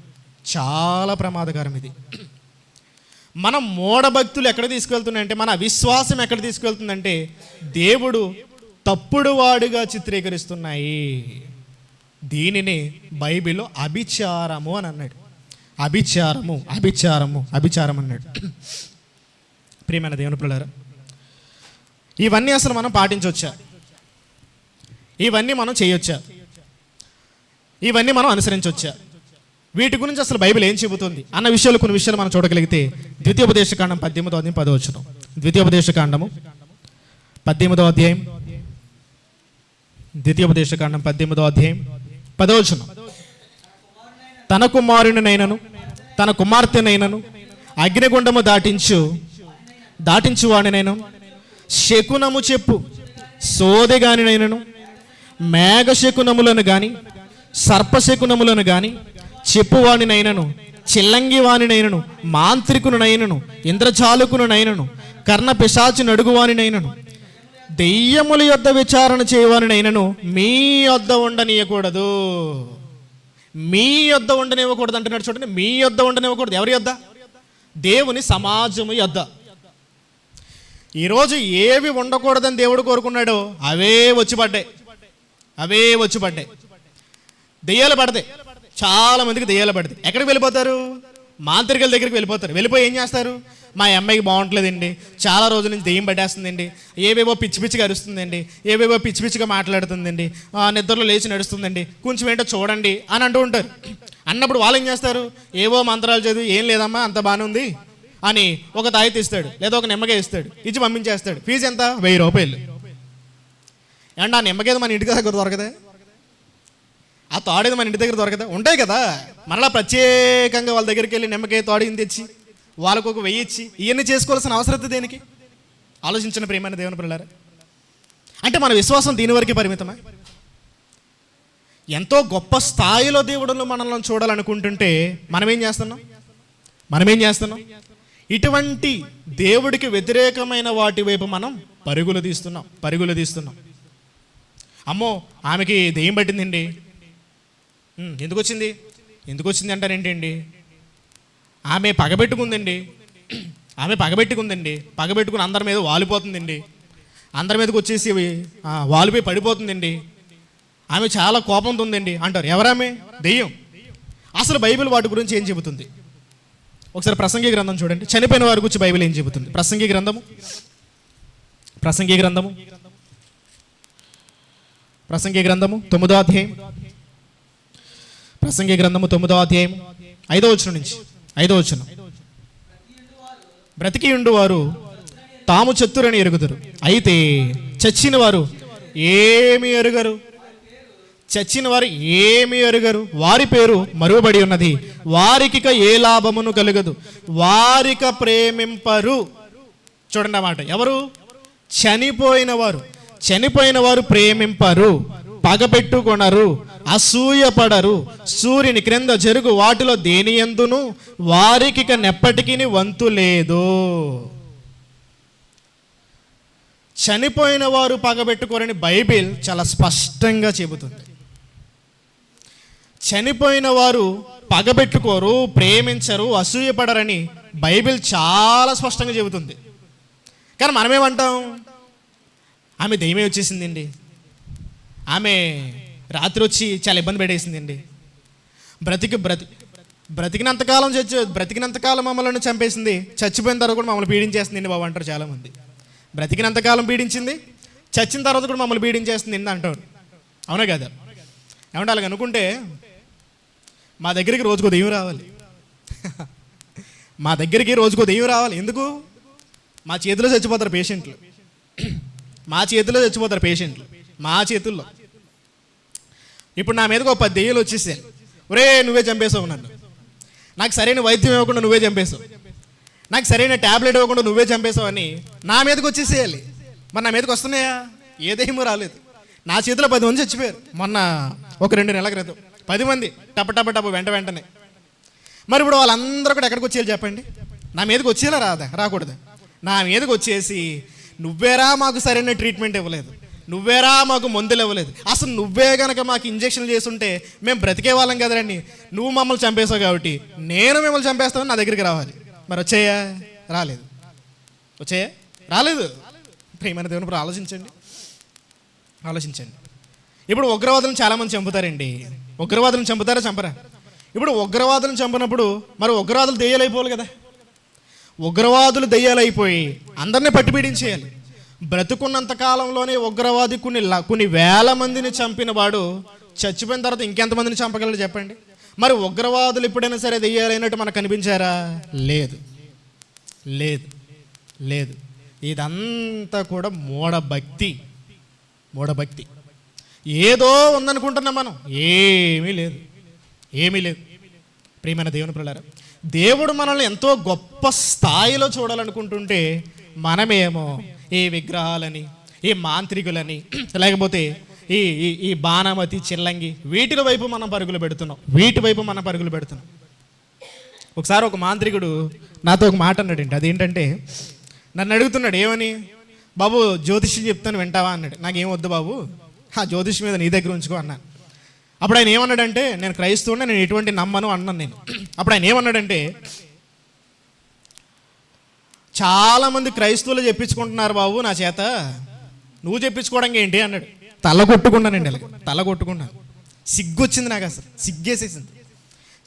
చాలా ప్రమాదకరం ఇది. మన మూఢభక్తులు ఎక్కడ తీసుకెళ్తున్నాయంటే, మన అవిశ్వాసం ఎక్కడ తీసుకెళ్తుందంటే దేవుడు తప్పుడు వాడిగా చిత్రీకరిస్తున్నాయి. దీనిని బైబిల్లో అభిచారము అని అన్నాడు. అభిచారం అన్నాడు. ప్రియమైన దేవుని పిల్లలారా, ఇవన్నీ అసలు మనం పాటించవచ్చా? ఇవన్నీ మనం చేయొచ్చా? ఇవన్నీ మనం అనుసరించవచ్చా? వీటి గురించి అసలు బైబిల్ ఏం చెబుతుంది అన్న విషయాలు, కొన్ని విషయాలు మనం చూడగలిగితే ద్వితీయోపదేశకాండం 18వ అధ్యాయం 10వ వచనం. ద్వితీయోపదేశకాండము 18వ అధ్యాయం, ద్వితీయోపదేశకాండం 18వ అధ్యాయం 10వ వచనం. తన కుమారునినైనను తన కుమార్తెనైనను అగ్నిగుండము దాటించు వాడినైనా, శకునము చెప్పు సోదెగానినైనను, మేఘశకునములను గాని సర్పశకునములను గాని చెప్పువానినైనను, చిల్లంగి వానినైనను, మాంత్రికునైనను, ఇంద్రజాలకునైనను, కర్ణ పిశాచి నడుగువానినైనను, దెయ్యముల యొద్ద విచారణ చేయవానినైనను మీ యొద్ద ఉండనీయకూడదు. మీ యొద్ద ఉండనివ్వకూడదు అంటున్నాడు. చూడండి, మీ యొద్ద ఉండనివ్వకూడదు. ఎవరి యొద్ద? దేవుని సమాజము యొద్ద. ఈరోజు ఏవి ఉండకూడదని దేవుడు కోరుకున్నాడో అవే వచ్చి పడ్డాయి. దెయ్యాలు పడతాయి. చాలా మందికి దెయ్యాలు పడతాయి. ఎక్కడికి వెళ్ళిపోతారు? మాంత్రికుల దగ్గరికి వెళ్ళిపోతారు. వెళ్ళిపోయి ఏం చేస్తారు? మా అమ్మాయికి బాగుంటలేదండి, చాలా రోజుల నుంచి దెయ్యం పట్టేస్తుందండి, ఏవేవో పిచ్చిగా అరుస్తుందండి, ఏవేవో పిచ్చిగా మాట్లాడుతుందండి, నిద్రలో లేచి నడుస్తుందండి, కొంచెం ఏంటో చూడండి అని అంటూ ఉంటారు. అన్నప్పుడు వాళ్ళు ఏం చేస్తారు? ఏవో మంత్రాలు చదివి, ఏం లేదమ్మా అంత బాగానే ఉంది అని ఒక తాయితీ ఇస్తాడు, లేదా ఒక నిమ్మకాయ ఇస్తాడు, ఇచ్చి పంపించేస్తాడు. ఫీజు ఎంత? 1000 రూపాయలు. అండ్ ఆ నిమ్మకాయ మన ఇంటికి దగ్గర దొరకదా? ఆ తాడేది మన ఇంటి దగ్గర దొరకదా? ఉంటాయి కదా. మరలా ప్రత్యేకంగా వాళ్ళ దగ్గరికి వెళ్ళి నిమ్మకాయ తాడిని తెచ్చి వాళ్ళకు ఒక 1000 ఇచ్చి ఇవన్నీ చేసుకోవాల్సిన అవసరం దేనికి? ఆలోచించిన ప్రియమైన దేవుని పిల్లలారా, అంటే మన విశ్వాసం దీని వరకే పరిమితమా? ఎంతో గొప్ప స్థాయిలో దేవుడు మనల్ని చూడాలనుకుంటుంటే మనం ఏం చేస్తున్నాం? ఇటువంటి దేవుడికి వ్యతిరేకమైన వాటి వైపు మనం పరుగులు తీస్తున్నాం. అమ్మో, ఆమెకి దెయ్యం పట్టిందండి. ఎందుకు వచ్చింది అంటారేంటండి? ఆమె పగబెట్టుకుందండి. పగబెట్టుకుని అందరి మీద వాలిపోతుందండి. అందరి మీదకి వచ్చేసి వాలిపోయి పడిపోతుందండి. ఆమె చాలా కోపంతో ఉందండి అంటారు. ఎవరామె? దెయ్యం. అసలు బైబిల్ వాటి గురించి ఏం చెబుతుంది? ఒకసారి ప్రసంగి గ్రంథం చూడండి. చనిపోయిన వారి గురించి బైబిల్ ఏం చెబుతుంది? ప్రసంగి గ్రంథము 9వ అధ్యాయం. ప్రసంగి గ్రంథము 9వ అధ్యాయం 5వ వచనం నుంచి 5వ వచనం. బ్రతికి ఉండు వారు తాము చతురని ఎరుగుదురు, అయితే చచ్చిన వారు ఏమి ఎరుగరు. చచ్చిన వారు ఏమి ఎరుగరు, వారి పేరు మరువబడి ఉన్నది, వారికిక ఏ లాభమును కలుగదు, వారిక ప్రేమింపరు. చూడండి అన్నమాట, ఎవరు? చనిపోయిన వారు ప్రేమింపరు, పగపెట్టుకొనరు, అసూయపడరు, సూర్యుని క్రింద జరుగు వాటిలో దేని యందును వారికిక నెప్పటికీ వంతు లేదు. చనిపోయిన వారు పగబెట్టుకోరని బైబిల్ చాలా స్పష్టంగా చెబుతుంది. చనిపోయిన వారు పగబెట్టుకోరు, ప్రేమించరు, అసూయపడరని బైబిల్ చాలా స్పష్టంగా చెబుతుంది. కానీ మనమేమంటాం? ఆమె దెయ్యమే వచ్చేసిందండి, ఆమె రాత్రి వచ్చి చాలా ఇబ్బంది పెట్టేసిందండి, బ్రతికినంతకాలం మమ్మల్ని చంపేసింది, చచ్చిపోయిన తర్వాత కూడా మమ్మల్ని పీడించేస్తుందండి బాబు అంటారు చాలామంది. బ్రతికినంతకాలం పీడించింది, చచ్చిన తర్వాత కూడా మమ్మల్ని పీడించేస్తుంది అంటారు. అవునా కదా? ఏమంటే అలాగ అనుకుంటే మా దగ్గరికి రోజుకో దెయ్యం రావాలి. మా దగ్గరికి రోజుకో దెయ్యం రావాలి. ఎందుకు? మా చేతిలో చచ్చిపోతారు పేషెంట్లు, మా చేతుల్లో. ఇప్పుడు నా మీదకి ఒక 10 దెయ్యాలు వచ్చేసాయి. ఒరే నువ్వే చంపేసావు నన్ను, నాకు సరైన వైద్యం ఇవ్వకుండా నువ్వే చంపేసావు, నాకు సరైన ట్యాబ్లెట్ ఇవ్వకుండా నువ్వే చంపేసావు అని నా మీదకి వచ్చేసేయాలి. మరి నా మీదకి వస్తున్నాయా? ఏ దెయ్యమూ రాలేదు. నా చేతిలో 10 మంది చచ్చిపోయారు మొన్న, ఒక 2 నెలల క్రితం 10 మంది టప వెంటనే. మరి ఇప్పుడు వాళ్ళందరూ కూడా ఎక్కడికి వచ్చేయాలి చెప్పండి? నా మీదకి వచ్చేలా రాకూడదా? నా మీదకి వచ్చేసి నువ్వేరా మాకు సరైన ట్రీట్మెంట్ ఇవ్వలేదు, నువ్వేరా మాకు మందులు ఇవ్వలేదు, అసలు నువ్వే గనక మాకు ఇంజక్షన్లు చేస్తుంటే మేము బ్రతికే వాళ్ళం కదరండి, నువ్వు మమ్మల్ని చంపేసావు కాబట్టి నేను మిమ్మల్ని చంపేస్తామని నా దగ్గరికి రావాలి. మరి వచ్చాయా? రాలేదు. ప్రియమైన దేవుని ఇప్పుడు ఆలోచించండి. ఇప్పుడు ఉగ్రవాదులను చాలామంది చంపుతారండి. ఉగ్రవాదులను చంపుతారా చంపరా? ఇప్పుడు ఉగ్రవాదులను చంపినప్పుడు మరి ఉగ్రవాదులు దెయ్యాలైపోవాలి కదా. ఉగ్రవాదులు దెయ్యాలైపోయి అందరినీ పట్టి పీడించేయాలి. బ్రతుకున్నంత కాలంలోనే ఉగ్రవాది కొన్ని వేల మందిని చంపిన వాడు చచ్చిపోయిన తర్వాత ఇంకెంతమందిని చంపగలడు చెప్పండి? మరి ఉగ్రవాదులు ఎప్పుడైనా సరే దెయ్యాలైనట్టు మనకు కనిపించారా? లేదు. ఇదంతా కూడా మూఢభక్తి. ఏదో ఉందనుకుంటున్నాం మనం, ఏమీ లేదు. ప్రియమైన దేవుని పిల్లలారా, దేవుడు మనల్ని ఎంతో గొప్ప స్థాయిలో చూడాలనుకుంటుంటే మనమేమో ఈ విగ్రహాలని, ఈ మాంత్రికులని, లేకపోతే ఈ బాణమతి, చిల్లంగి వీటి వైపు మనం పరుగులు పెడుతున్నాం. ఒకసారి ఒక మాంత్రికుడు నాతో ఒక మాట అన్నాడండి. అదేంటంటే నన్ను అడుగుతున్నాడు, ఏమని? బాబు జ్యోతిష్యం చెప్తాను వింటావా అన్నాడు. నాకేం వద్దు బాబు, ఆ జ్యోతిష్ మీద నీ దగ్గర ఉంచుకో అన్నాను. అప్పుడు ఆయన ఏమన్నాడంటే, నేను క్రైస్తవుని, నేను ఎటువంటి నమ్మను అన్నాను నేను. అప్పుడు ఆయన ఏమన్నాడంటే, చాలామంది క్రైస్తవులు చెప్పించుకుంటున్నారు బాబు నా చేత, నువ్వు చెప్పించుకోవడానికి ఏంటి అన్నాడు. తల కొట్టుకున్నాను. సిగ్గొచ్చింది నాకు, అసలు సిగ్గేసేసింది.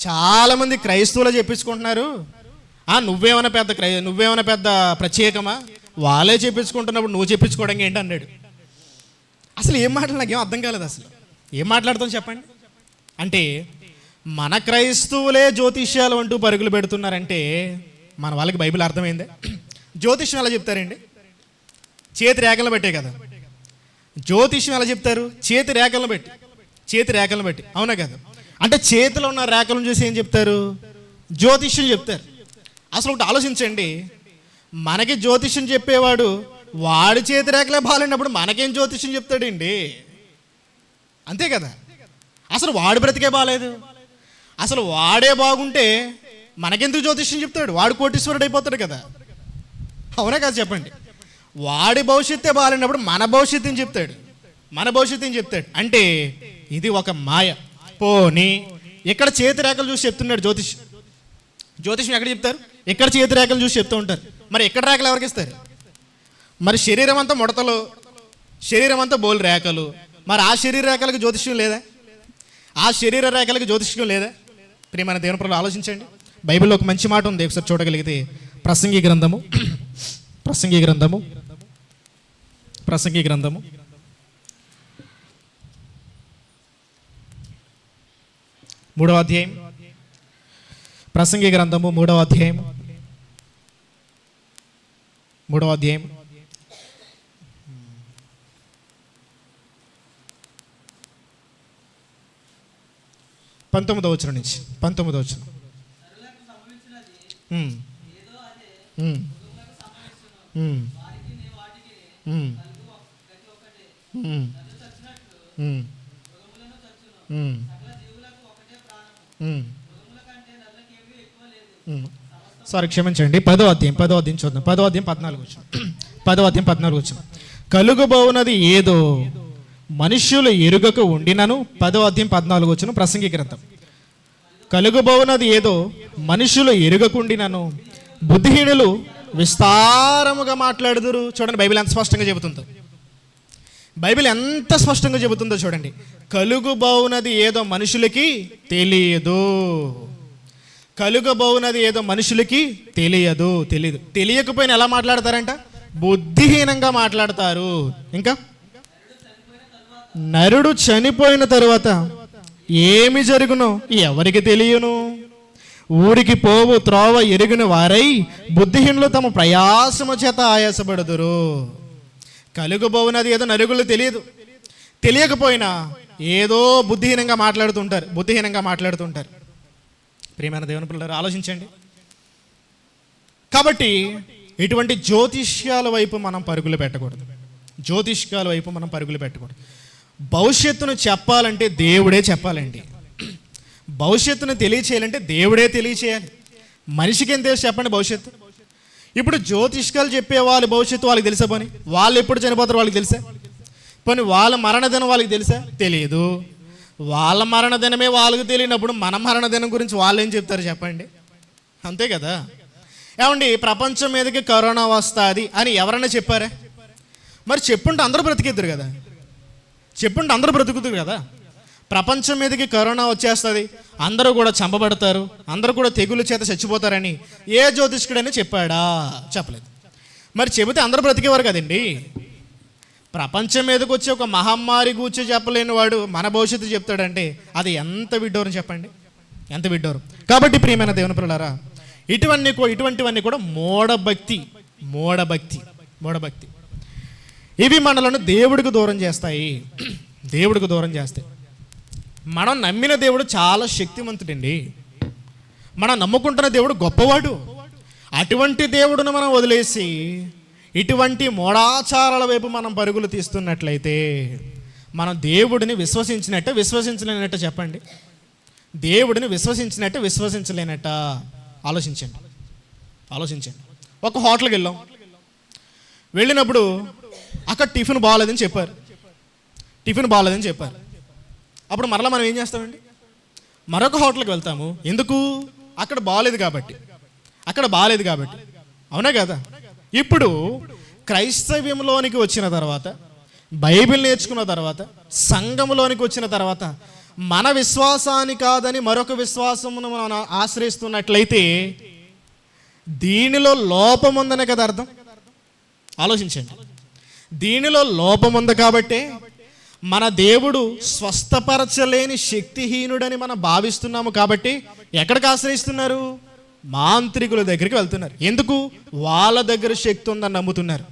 చాలామంది క్రైస్తవులు చెప్పించుకుంటున్నారు, నువ్వేమైనా పెద్ద ప్రత్యేకమా? వాళ్ళే చెప్పించుకుంటున్నప్పుడు నువ్వు చెప్పించుకోవడానికి ఏంటి అన్నాడు. అసలు ఏం మాట్లాడు నాకేం అర్థం కాలేదు. అసలు ఏం మాట్లాడతాం చెప్పండి? అంటే మన క్రైస్తవులే జ్యోతిష్యాలు అంటూ పరుగులు పెడుతున్నారంటే మన వాళ్ళకి బైబిల్ అర్థమైందే. జ్యోతిష్యం ఎలా చెప్తారండి? చేతి రేఖలను బట్టే కదా. జ్యోతిష్యం ఎలా చెప్తారు? చేతి రేఖలను బట్టి, అవునా కదా? అంటే చేతిలో ఉన్న రేఖలను చూసి ఏం చెప్తారు? జ్యోతిష్యం చెప్తారు. అసలు ఒకటి ఆలోచించండి, మనకి జ్యోతిష్యం చెప్పేవాడు వాడి చేతి రేఖలే బాగాలేనప్పుడు మనకేం జ్యోతిష్యం చెప్తాడండి? అంతే కదా. అసలు వాడు బ్రతికే బాగాలేదు, అసలు వాడే బాగుంటే మనకెందుకు జ్యోతిష్యం చెప్తాడు? వాడు కోటీశ్వరుడు అయిపోతాడు కదా. అవునా కదా చెప్పండి? వాడి భవిష్యత్తే బాగాలేనప్పుడు మన భవిష్యత్తుని చెప్తాడు. అంటే ఇది ఒక మాయ. పోనీ ఇక్కడ చేతి రేఖలు చూసి చెప్తున్నాడు జ్యోతిష్యం ఎక్కడ చెప్తారు? ఇక్కడ చేతి రేఖలు చూసి చెప్తూ ఉంటారు. మరి ఎక్కడ రేఖలు ఎవరికి ఇస్తారు? మరి శరీరం అంతా ముడతలు, శరీరం అంతా బోలు రేఖలు. మరి ఆ శరీర రేఖలకు జ్యోతిష్యం లేదా? ప్రియమైన దేవుని ప్రజలు ఆలోచించండి. బైబిల్లో ఒక మంచి మాట ఉంది, ఒకసారి చూడగలిగితే ప్రసంగి గ్రంథము 3వ అధ్యాయం. ప్రసంగి గ్రంథము 3వ అధ్యాయం. 19వ వచనం నుంచి 19వ వచనం. ఉమ్, ఉమ్, ఉమ్, ఉమ్, ఉమ్, ఉమ్, ఉమ్, ఉమ్, ఉమ్. సారీ, క్షమించండి. 10వ అధ్యాయం చూద్దాం. 10వ అధ్యాయం 14 వచనం. 10వ అధ్యాయం 14 వచనం. కలుగబోవునది ఏదో మనుష్యులు ఎరుగక ఉండినను. 10వ అధ్యాయం 14 వచనం, ప్రసంగి గ్రంథం. కలుగబోవునది ఏదో మనుషులు ఎరుగకుండినను బుద్ధిహీనులు విస్తారముగా మాట్లాడుదురు. చూడండి, బైబిల్ ఎంత స్పష్టంగా చెబుతుందో. బైబిల్ ఎంత స్పష్టంగా చెబుతుందో చూడండి. కలుగబోవునది ఏదో మనుషులకి తెలియదు. కలుగబోవునది ఏదో మనుషులకి తెలియదు. తెలియకపోయినా ఎలా మాట్లాడతారంట? బుద్ధిహీనంగా మాట్లాడతారు. ఇంకా, నరుడు చనిపోయిన తరువాత ఏమి జరుగునో ఎవరికి తెలియను. ఊరికి పోవు త్రోవ ఎరిగిన వారై బుద్ధిహీనులు తమ ప్రయాసము చేత ఆయాసపడుదురు. కలుగబోవునది ఏదో నరుగులు తెలియకపోయినా ఏదో బుద్ధిహీనంగా మాట్లాడుతుంటారు. ప్రియమైన దేవుని పిల్లలు, ఆలోచించండి. కాబట్టి ఇటువంటి జ్యోతిష్యాల వైపు మనం పరుగులు పెట్టకూడదు. భవిష్యత్తును చెప్పాలంటే దేవుడే చెప్పాలండి. భవిష్యత్తును తెలియచేయాలంటే దేవుడే తెలియచేయాలి. మనిషికి ఏం తెలుసు చెప్పండి భవిష్యత్తు? ఇప్పుడు జ్యోతిష్కాలు చెప్పే వాళ్ళ భవిష్యత్తు వాళ్ళకి తెలుసా? పోనీ వాళ్ళు ఎప్పుడు చనిపోతారు వాళ్ళకి తెలుసా? పోనీ వాళ్ళ మరణదినం వాళ్ళకి తెలుసా? తెలియదు. వాళ్ళ మరణదినమే వాళ్ళకి తెలియనప్పుడు మన మరణదినం గురించి వాళ్ళు ఏం చెప్తారు చెప్పండి? అంతే కదా. ఏమండి, ప్రపంచం మీదకి కరోనా వస్తుంది అని ఎవరన్నా చెప్పారా? మరి చెప్పుంటే అందరూ బ్రతికేద్దరు కదా. ప్రపంచం మీదకి కరోనా వచ్చేస్తుంది, అందరూ కూడా చంపబడతారు, అందరూ కూడా తెగులు చేత చచ్చిపోతారని ఏ జ్యోతిష్కుడైనా చెప్పాడా? చెప్పలేదు. మరి చెబితే అందరూ బ్రతికేవారు కదండి. ప్రపంచం మీదకి వచ్చి ఒక మహమ్మారి గూర్చి చెప్పలేని వాడు మన భవిష్యత్తు చెప్తాడంటే అది ఎంత విడ్డూరం చెప్పండి, ఎంత విడ్డూరం. కాబట్టి ప్రియమైన దేవుని పిల్లలారా, ఇటువంటివన్నీ కూడా మూఢభక్తి. ఇవి మనలను దేవుడికి దూరం చేస్తాయి. మనం నమ్మిన దేవుడు చాలా శక్తివంతుడండి. మనం నమ్ముకుంటున్న దేవుడు గొప్పవాడు. అటువంటి దేవుడును మనం వదిలేసి ఇటువంటి మూఢాచారాల వైపు మనం పరుగులు తీస్తున్నట్లయితే మనం దేవుడిని విశ్వసించలేనట్ట చెప్పండి. దేవుడిని విశ్వసించలేనట్ట. ఆలోచించండి. ఒక హోటల్కి వెళ్ళినప్పుడు అక్కడ టిఫిన్ బాగాలేదని చెప్పారు. అప్పుడు మరలా మనం ఏం చేస్తామండి? మరొక హోటల్కి వెళ్తాము. ఎందుకు? అక్కడ బాగాలేదు కాబట్టి. అవునా కదా? ఇప్పుడు క్రైస్తవ్యంలోనికి వచ్చిన తర్వాత, బైబిల్ నేర్చుకున్న తర్వాత, సంఘంలోనికి వచ్చిన తర్వాత మన విశ్వాసాన్ని కాదని మరొక విశ్వాసమును మనం ఆశ్రయిస్తున్నట్లయితే దీనిలో లోపం ఉందనే కదా అర్థం. ఆలోచించండి. దీనిలో లోపం ఉంది కాబట్టే మన దేవుడు స్వస్థపరచలేని శక్తిహీనుడని మనం భావిస్తున్నాము. కాబట్టి ఎక్కడికి ఆశ్రయిస్తున్నారు? మాంత్రికుల దగ్గరికి వెళ్తున్నారు. ఎందుకు? వాళ్ళ దగ్గర శక్తి ఉందని నమ్ముతున్నారు.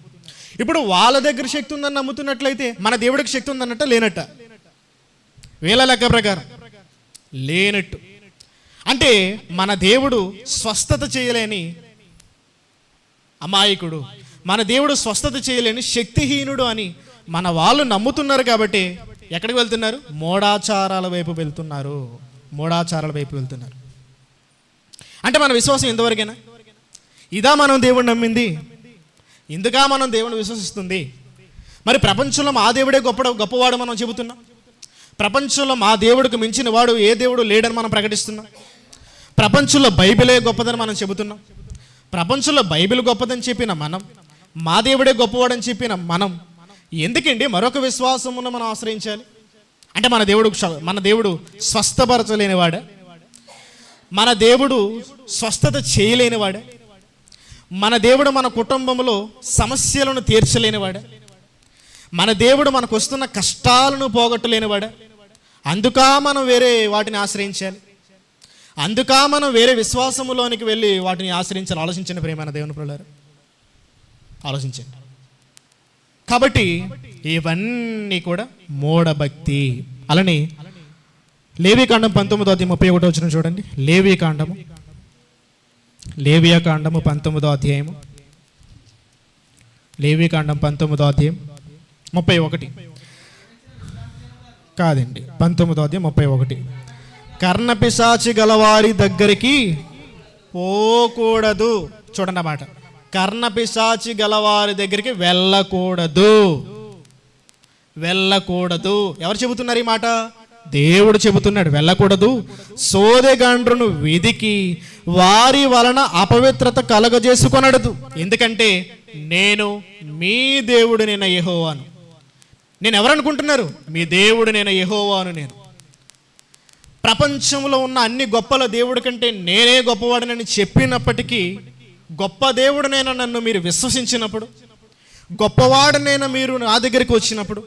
ఇప్పుడు వాళ్ళ దగ్గర శక్తి ఉందని నమ్ముతున్నట్లయితే మన దేవుడికి శక్తి ఉందన్నట్ట లేనట్ట? వీళ్ళ లెక్క ప్రకారం లేనట్టు. అంటే మన దేవుడు స్వస్థత చేయలేని అమాయకుడు, మన దేవుడు స్వస్థత చేయలేని శక్తిహీనుడు అని మన వాళ్ళు నమ్ముతున్నారు. కాబట్టి ఎక్కడికి వెళ్తున్నారు? మూఢాచారాల వైపు వెళ్తున్నారు. అంటే మన విశ్వాసం ఇంతవరకేనా? ఇదా మనం దేవుడు నమ్మింది? ఇందుకా మనం దేవుని విశ్వసిస్తుంది? మరి ప్రపంచంలో మా దేవుడే గొప్పవాడు మనం చెబుతున్నాం. ప్రపంచంలో మా దేవుడికి మించిన వాడు ఏ దేవుడు లేడని మనం ప్రకటిస్తున్నాం. ప్రపంచంలో బైబిలే గొప్పదని మనం చెబుతున్నాం. ప్రపంచంలో బైబిల్ గొప్పదని చెప్పిన మనం, మా దేవుడే గొప్పవాడని చెప్పిన మనం ఎందుకండి మరొక విశ్వాసమును మనం ఆశ్రయించాలి? అంటే మన దేవుడు స్వస్థపరచలేనివాడా? మన దేవుడు స్వస్థత చేయలేనివాడా? మన దేవుడు మన కుటుంబంలో సమస్యలను తీర్చలేనివాడా? మన దేవుడు మనకు వస్తున్న కష్టాలను పోగొట్టలేనివాడా? అందుకా మనం వేరే వాటిని ఆశ్రయించాలి. అందుకా మనం వేరే విశ్వాసములోనికి వెళ్ళి వాటిని ఆశ్రయించాలి. ఆలోచించండి ప్రియమైన దేవుని పిల్లలారా, ఆలోచించండి. కాబట్టి ఇవన్నీ కూడా మూఢభక్తి. అలానే లేవీకాండం 19:31 చూడండి. లేవియా కాండము 19 లేవీకాండం 19:31 కాదండి, 19:31. కర్ణపిశాచి గలవారి దగ్గరికి పోకూడదు. చూడండి అన్నమాట, కర్ణపిశాచి గలవారి దగ్గరికి వెళ్ళకూడదు. ఎవరు చెబుతున్నారు ఈ మాట? దేవుడు చెబుతున్నాడు, వెళ్ళకూడదు. సోదెగాండ్రును వెదికి వారి వలన అపవిత్రత కలగజేసుకొనడదు. ఎందుకంటే నేను మీ దేవుడినైన యెహోవాను. నేను ఎవరనుకుంటున్నారు? మీ దేవుడినైన యెహోవాను. నేను ప్రపంచంలో ఉన్న అన్ని గొప్పల దేవుడి కంటే నేనే గొప్పవాడినని చెప్పినప్పటికీ, గొప్ప దేవుడినైనా నన్ను మీరు విశ్వసించినప్పుడు, గొప్పవాడినైనా మీరు నా దగ్గరికి వచ్చినప్పుడు,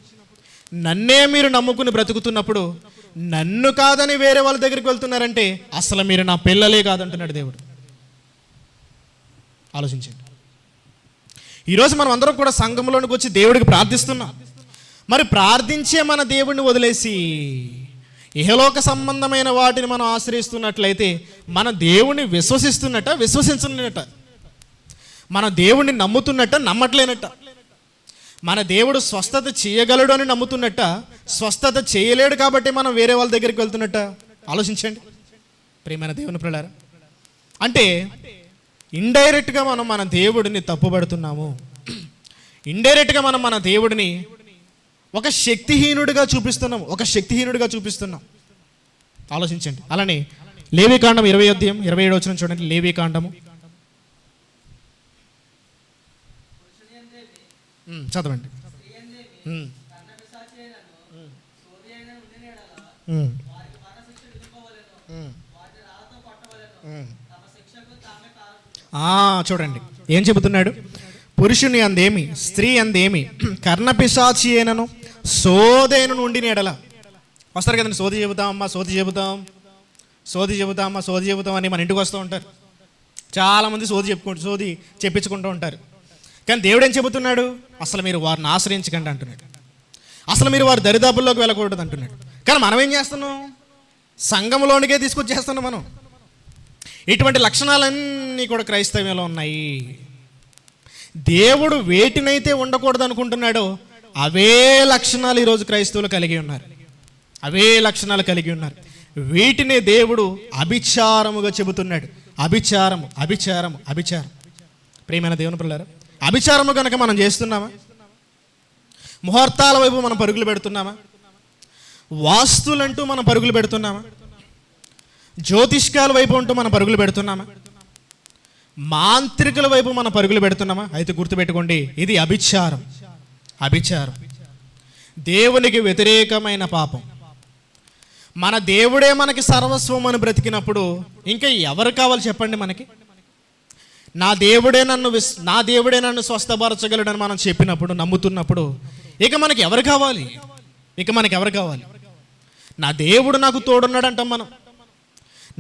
నన్నే మీరు నమ్ముకుని బ్రతుకుతున్నప్పుడు, నన్ను కాదని వేరే వాళ్ళ దగ్గరికి వెళ్తున్నారంటే అసలు మీరు నా పిల్లలే కాదంటున్నాడు దేవుడు. ఆలోచించండి. ఈరోజు మనం అందరం కూడా సంఘంలోనికి వచ్చి దేవుడికి ప్రార్థిస్తున్నాం. మరి ప్రార్థించే మన దేవుడిని వదిలేసి ఇహలోక సంబంధమైన వాటిని మనం ఆశ్రయిస్తున్నట్లయితే మన దేవుణ్ణి విశ్వసించున్నట్ట, మన దేవుణ్ణి నమ్ముతున్నట్ట, నమ్మట్లేనట్ట. మన దేవుడు స్వస్థత చేయగలడు అని నమ్ముతున్నట్ట, స్వస్థత చేయలేడు కాబట్టి మనం వేరే వాళ్ళ దగ్గరికి వెళ్తున్నట్ట. ఆలోచించండి ప్రియమైన దేవుని ప్రియులారా. అంటే ఇండైరెక్ట్గా మనం మన దేవుడిని తప్పుపడుతున్నాము. ఇండైరెక్ట్గా మనం మన దేవుడిని ఒక శక్తిహీనుడిగా చూపిస్తున్నాం. ఆలోచించండి. అలానే లేవీకాండం 20:27 చూడండి. లేవీకాండము చదవండి. చూడండి ఏం చెబుతున్నాడు? పురుషుని అందేమి, స్త్రీ అందేమి, కర్ణపిశాచి అయినను సోదైన నుండి ఎడల. వస్తారు కదండి, సోది చెబుతాం అని మన ఇంటికి వస్తూ ఉంటారు. చాలామంది సోది చెప్పించుకుంటూ ఉంటారు. కానీ దేవుడు ఏం చెబుతున్నాడు? అసలు మీరు వారిని ఆశ్రయించకండి అంటున్నాడు. అసలు మీరు వారి దరిదాపుల్లోకి వెళ్ళకూడదు అంటున్నాడు. కానీ మనం ఏం చేస్తున్నాం? సంఘంలోనికే తీసుకొచ్చేస్తున్నాం మనం. ఇటువంటి లక్షణాలన్నీ కూడా క్రైస్తవ్యంలో ఉన్నాయి. దేవుడు వేటినైతే ఉండకూడదు అనుకుంటున్నాడో అవే లక్షణాలు ఈరోజు క్రైస్తవులు కలిగి ఉన్నారు. వీటినే దేవుడు అభిచారముగా చెబుతున్నాడు. అభిచారం. ప్రియమైన దేవుని పిల్లలారా, అభిచారము కనుక మనం చేస్తున్నామా? ముహూర్తాల వైపు మనం పరుగులు పెడుతున్నామా? వాస్తులంటూ మనం పరుగులు పెడుతున్నామా? జ్యోతిష్కాల వైపు అంటూ మనం పరుగులు పెడుతున్నామా? మాంత్రికుల వైపు మనం పరుగులు పెడుతున్నామా? అయితే గుర్తుపెట్టుకోండి, ఇది అభిచారం. దేవునికి వ్యతిరేకమైన పాపం. మన దేవుడే మనకి సర్వస్వం అని బ్రతికినప్పుడు ఇంకా ఎవరు కావాలి చెప్పండి మనకి? నా దేవుడే నన్ను స్వస్థపరచగలడని మనం చెప్పినప్పుడు, నమ్ముతున్నప్పుడు ఇక మనకి ఎవరు కావాలి? నా దేవుడు నాకు తోడున్నాడంటాం మనం.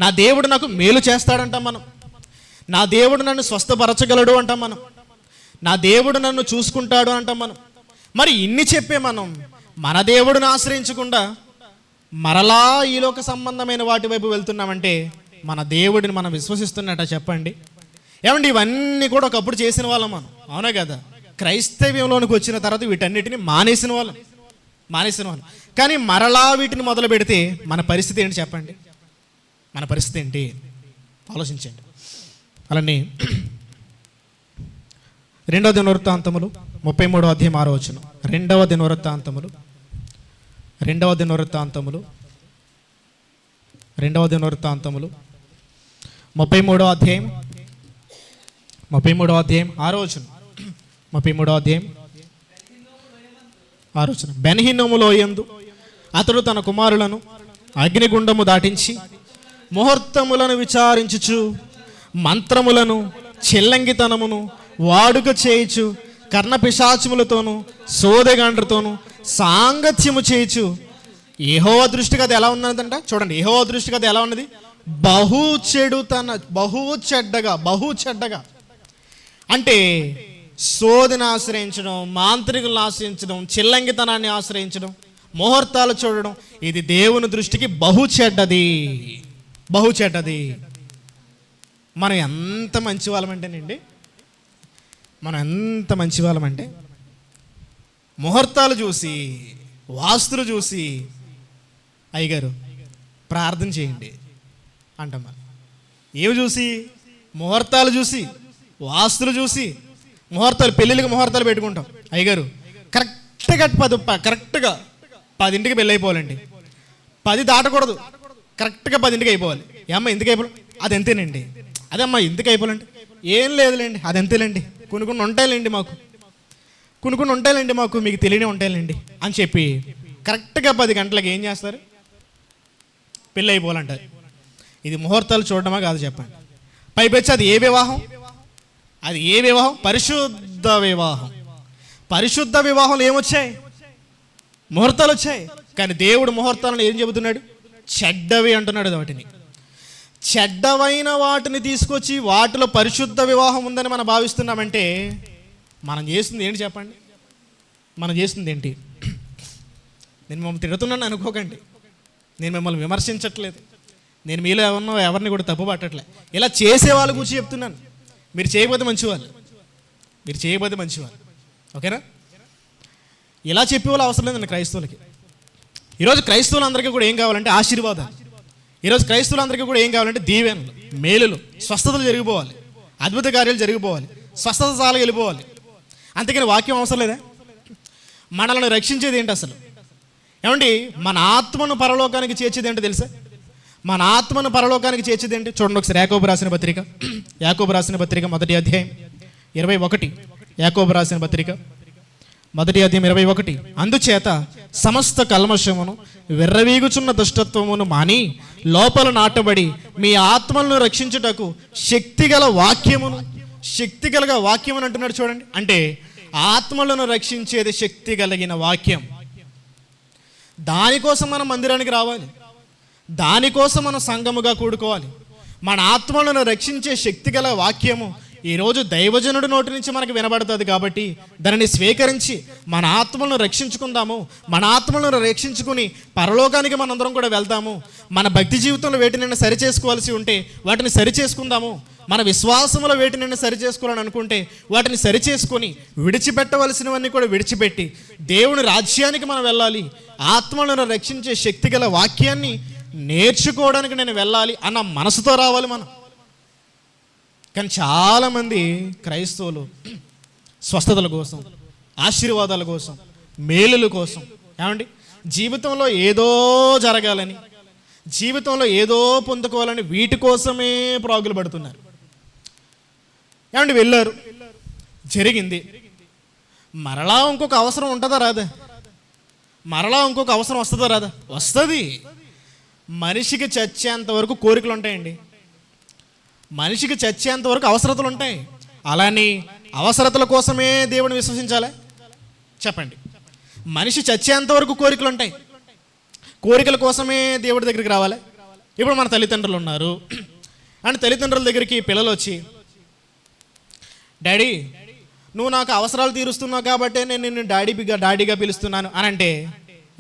నా దేవుడు నాకు మేలు చేస్తాడంటాం మనం. నా దేవుడు నన్ను స్వస్థపరచగలడు అంటాం మనం. నా దేవుడు నన్ను చూసుకుంటాడు అంటాం మనం. మరి ఇన్ని చెప్పే మనం మన దేవుడిని ఆశ్రయించకుండా మరలా ఈలోక సంబంధమైన వాటి వైపు వెళ్తున్నామంటే మన దేవుడిని మనం విశ్వసిస్తున్నట్ట చెప్పండి? ఏమండి, ఇవన్నీ కూడా ఒకప్పుడు చేసిన వాళ్ళం మనం, అవునా కదా? క్రైస్తవ్యంలోనికి వచ్చిన తర్వాత వీటన్నిటిని మానేసిన వాళ్ళం. కానీ మరలా వీటిని మొదలు పెడితే మన పరిస్థితి ఏంటి చెప్పండి? ఆలోచించండి. అలానే 2వ దినవృత్తాంతములు 33వ అధ్యాయం 6వ వచనం. 2వ దినవృత్తాంతములు 33వ అధ్యాయం 6వ వచనం. 33వ అధ్యాయం 6వ వచనం. బెన్హిన్నోములో యందు అతడు తన కుమారులను అగ్నిగుండము దాటించి ముహూర్తములను విచారించుచు మంత్రములను చెల్లంగితనమును వాడుక చేయుచు కర్ణపిశాచములతోనూ సోదెగాండ్రతోనూ సాంగత్యము చేయుచు. యెహోవా దృష్టికి అది ఎలా ఉన్నదంట? చూడండి, యెహోవా దృష్టికి అది ఎలా ఉన్నది? బహు చెడ్డగా. అంటే సోదిని ఆశ్రయించడం, మాంత్రికులను ఆశ్రయించడం, చిల్లంగితనాన్ని ఆశ్రయించడం, ముహూర్తాలు చూడడం ఇది దేవుని దృష్టికి బహు చెడ్డది, బహు చెడ్డది. మనం ఎంత మంచి వాళ్ళమంటేనండి, మనం ఎంత మంచి వాళ్ళమంటే ముహూర్తాలు చూసి వాస్తులు చూసి అయ్యగారు ప్రార్థన చేయండి అంటాం. మనం ఏవి చూసి? ముహూర్తాలు చూసి వాస్తులు చూసి ముహూర్తాలు, పెళ్ళిళ్ళకి ముహూర్తాలు పెట్టుకుంటాం. అయ్యగారు కరెక్ట్గా 10ంటికి పెళ్ళి అయిపోవాలండి, 10 దాటకూడదు, కరెక్ట్గా 10ంటికి అయిపోవాలి. ఏమ్మా ఎందుకు అయిపోవాలి? అది ఎంతేనండి. అదే అమ్మా ఎందుకు అయిపోవాలండి? ఏం లేదులేండి, అది ఎంతేలేండి, కొన్ని ఉంటాయిలేండి మాకు, కొన్ని ఉంటాయిలేండి మాకు, మీకు తెలియనే ఉంటాయిలేండి అని చెప్పి కరెక్ట్గా 10 గంటలకు ఏం చేస్తారు? పెళ్ళి అయిపోవాలంటారు. ఇది ముహూర్తాలు చూడడమా కాదు చెప్పండి? పైపెచ్చి అది ఏ వివాహం? అది ఏ వివాహం? పరిశుద్ధ వివాహం. పరిశుద్ధ వివాహంలో ఏమొచ్చాయి? ముహూర్తాలు వచ్చాయి. కానీ దేవుడు ముహూర్తాలను ఏం చెబుతున్నాడు? చెడ్డవి అంటున్నాడు. వాటిని చెడ్డవైన వాటిని తీసుకొచ్చి వాటిలో పరిశుద్ధ వివాహం ఉందని మనం భావిస్తున్నామంటే మనం చేస్తుంది ఏంటి చెప్పండి? మనం చేస్తుంది ఏంటి? నేను మిమ్మల్ని తిడుతున్నాను అనుకోకండి, నేను మిమ్మల్ని విమర్శించట్లేదు, నేను మీలో ఎవరిని కూడా తప్పు పట్టట్లే. ఇలా చేసే వాళ్ళ గురించి చెప్తున్నాను. మీరు చేయకపోతే మంచివాళ్ళు, మీరు చేయకపోతే మంచివాళ్ళు, ఓకేనా? ఇలా చెప్పేవాళ్ళు అవసరం లేదండి క్రైస్తవులకి. ఈరోజు క్రైస్తవులందరికీ కూడా ఏం కావాలంటే ఆశీర్వాదాలు. ఈరోజు క్రైస్తవులందరికీ కూడా ఏం కావాలంటే దీవెనలు, మేలులు, స్వస్థతలు జరిగిపోవాలి, అద్భుత కార్యాలు జరిగిపోవాలి, స్వస్థత చాలా వెళ్ళిపోవాలి. అంతేకాని వాక్యం అవసరం లేదా? మనల్ని రక్షించేది ఏంటి అసలు? ఏమండి, మన ఆత్మను పరలోకానికి చేర్చేది ఏంటో తెలుసా? మన ఆత్మను పరలోకానికి చేర్చేది ఏంటి? చూడండి ఒకసారి యాకోబు రాసిన పత్రిక, యాకోబు రాసిన పత్రిక 1వ అధ్యాయం 21. యాకోబు రాసిన పత్రిక 1వ అధ్యాయం 21. అందుచేత సమస్త కల్మషమును విర్రవీగుచున్న దుష్టత్వమును మాని లోపల నాటబడి మీ ఆత్మలను రక్షించుటకు శక్తిగల వాక్యమును, శక్తిగల వాక్యమును అంటున్నాడు చూడండి. అంటే ఆత్మలను రక్షించేది శక్తి కలిగిన వాక్యం. దానికోసం మనం మందిరానికి రావాలి, దానికోసం మనం సంఘముగా కూడుకోవాలి. మన ఆత్మలను రక్షించే శక్తి గల వాక్యము ఈరోజు దైవజనుడి నోటి నుంచి మనకు వినబడుతుంది. కాబట్టి దానిని స్వీకరించి మన ఆత్మలను రక్షించుకుందాము. మన ఆత్మలను రక్షించుకుని పరలోకానికి మనందరం కూడా వెళ్తాము. మన భక్తి జీవితంలో వేటినైనా సరి చేసుకోవాల్సి ఉంటే వాటిని సరి చేసుకుందాము. మన విశ్వాసంలో వేటినైనా సరి చేసుకోవాలని అనుకుంటే వాటిని సరి చేసుకొని విడిచిపెట్టవలసినవన్నీ కూడా విడిచిపెట్టి దేవుని రాజ్యానికి మనం వెళ్ళాలి. ఆత్మలను రక్షించే శక్తి గల వాక్యాన్ని నేర్చుకోవడానికి నేను వెళ్ళాలి అన్న మనసుతో రావాలి మనం. కానీ చాలామంది క్రైస్తవులు స్వస్థతల కోసం, ఆశీర్వాదాల కోసం, మేలుల కోసం, ఏమండి జీవితంలో ఏదో జరగాలని, జీవితంలో ఏదో పొందుకోవాలని వీటి కోసమే ప్రాగులు పడుతున్నారు. ఏమండి వెళ్ళారు, జరిగింది, మరలా ఇంకొక అవసరం ఉంటుందా రాదా? మరలా ఇంకొక అవసరం వస్తుందా రాదా? వస్తుంది. మనిషికి చచ్చేంత వరకు కోరికలు ఉంటాయండి, మనిషికి చచ్చేంత వరకు అవసరతలు ఉంటాయి. అలాని అవసరతల కోసమే దేవుని విశ్వసించాలి చెప్పండి? మనిషి చచ్చేంత వరకు కోరికలు ఉంటాయి, కోరికల కోసమే దేవుడి దగ్గరికి రావాలి. ఇప్పుడు మన తల్లిదండ్రులు ఉన్నారు అండ్ తల్లిదండ్రుల దగ్గరికి పిల్లలు వచ్చి, డాడీ నువ్వు నాకు అవసరాలు తీరుస్తున్నావు కాబట్టి నేను నిన్ను డాడీగా పిలుస్తున్నాను అని అంటే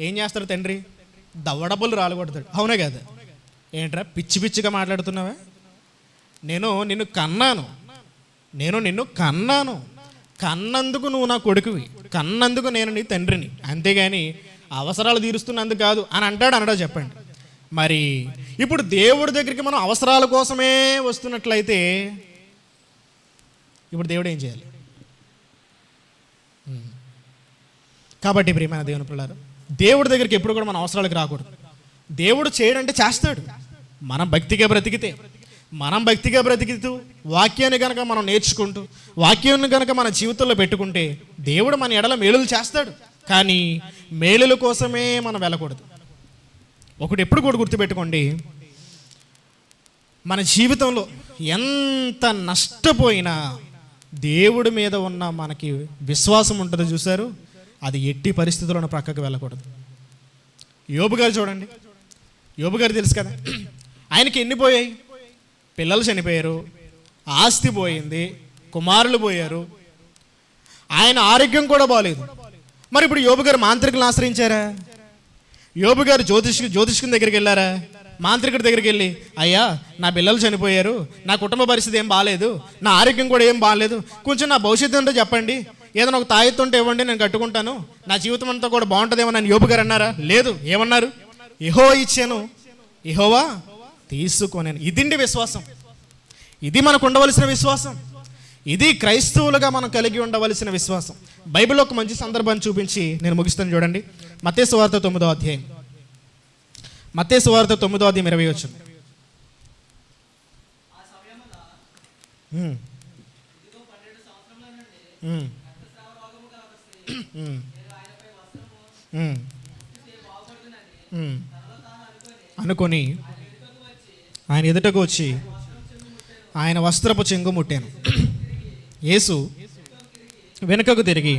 ఏం చేస్తాడు తండ్రి? దవ్వడబ్బులు రాలగొడతాడు. అవునే కదా? ఏంట్రా పిచ్చి పిచ్చిగా మాట్లాడుతున్నావా? నేను నిన్ను కన్నాను, కన్నందుకు నువ్వు నా కొడుకువి, కన్నందుకు నేను నీ తండ్రిని, అంతేగాని అవసరాలు తీరుస్తున్నందుకు కాదు అని అంటాడు చెప్పండి. మరి ఇప్పుడు దేవుడి దగ్గరికి మనం అవసరాల కోసమే వస్తున్నట్లయితే ఇప్పుడు దేవుడు ఏం చేయాలి? కాబట్టి ప్రియమైన దేవుని పిల్లలు, దేవుడి దగ్గరికి ఎప్పుడు కూడా మన అవసరాలకు రాకూడదు. దేవుడు చేయడంటే చేస్తాడు. మనం భక్తిగా బ్రతికితూ వాక్యాన్ని కనుక మనం నేర్చుకుంటూ వాక్యాన్ని కనుక మన జీవితంలో పెట్టుకుంటే దేవుడు మన ఎడల మేలులు చేస్తాడు. కానీ మేలుల కోసమే మనం వెళ్ళకూడదు. ఒకటి ఎప్పుడు కూడా గుర్తుపెట్టుకోండి, మన జీవితంలో ఎంత నష్టపోయినా దేవుడి మీద ఉన్న మనకి విశ్వాసం ఉంటుంది చూసారు, అది ఎట్టి పరిస్థితుల్లోనూ ప్రక్కకు వెళ్ళకూడదు. యోబు గారు చూడండి, యోబు గారు తెలుసు కదా, ఆయనకి ఎన్ని పోయాయి? పిల్లలు చనిపోయారు, ఆస్తి పోయింది, కుమారులు పోయారు, ఆయన ఆరోగ్యం కూడా బాగలేదు. మరి ఇప్పుడు యోబు గారు మాంత్రికులను ఆశ్రయించారా? యోబు గారు జ్యోతిష్కుని దగ్గరికి వెళ్ళారా? మాంత్రికుడి దగ్గరికి వెళ్ళి, అయ్యా నా పిల్లలు చనిపోయారు, నా కుటుంబ పరిస్థితి ఏం బాగాలేదు, నా ఆరోగ్యం కూడా ఏం బాగాలేదు, కొంచెం నా భవిష్యత్తు ఏంటో చెప్పండి, ఏదైనా ఒక తాయెత్తు ఉంటే ఇవ్వండి, నేను కట్టుకుంటాను, నా జీవితం అంతా కూడా బాగుంటుందేమో అని యోబు గారు అన్నారా? లేదు. ఏమన్నారు? యెహోవా ఇచ్చాను, యెహోవా తీసుకొనేను. ఇదండి విశ్వాసం. ఇది మనకు ఉండవలసిన విశ్వాసం. ఇది క్రైస్తవులుగా మనం కలిగి ఉండవలసిన విశ్వాసం. బైబిల్లో ఒక మంచి సందర్భాన్ని చూపించి నేను ముగిస్తాను. చూడండి, మత్తయి సువార్త 9వ అధ్యాయం. మత్తయి సువార్త 9వ అధ్యాయం 20 వచనం. అనుకొని ఆయన ఎదుటకు వచ్చి ఆయన వస్త్రపు చెంగు ముట్టాను. యేసు వెనుకకు తిరిగి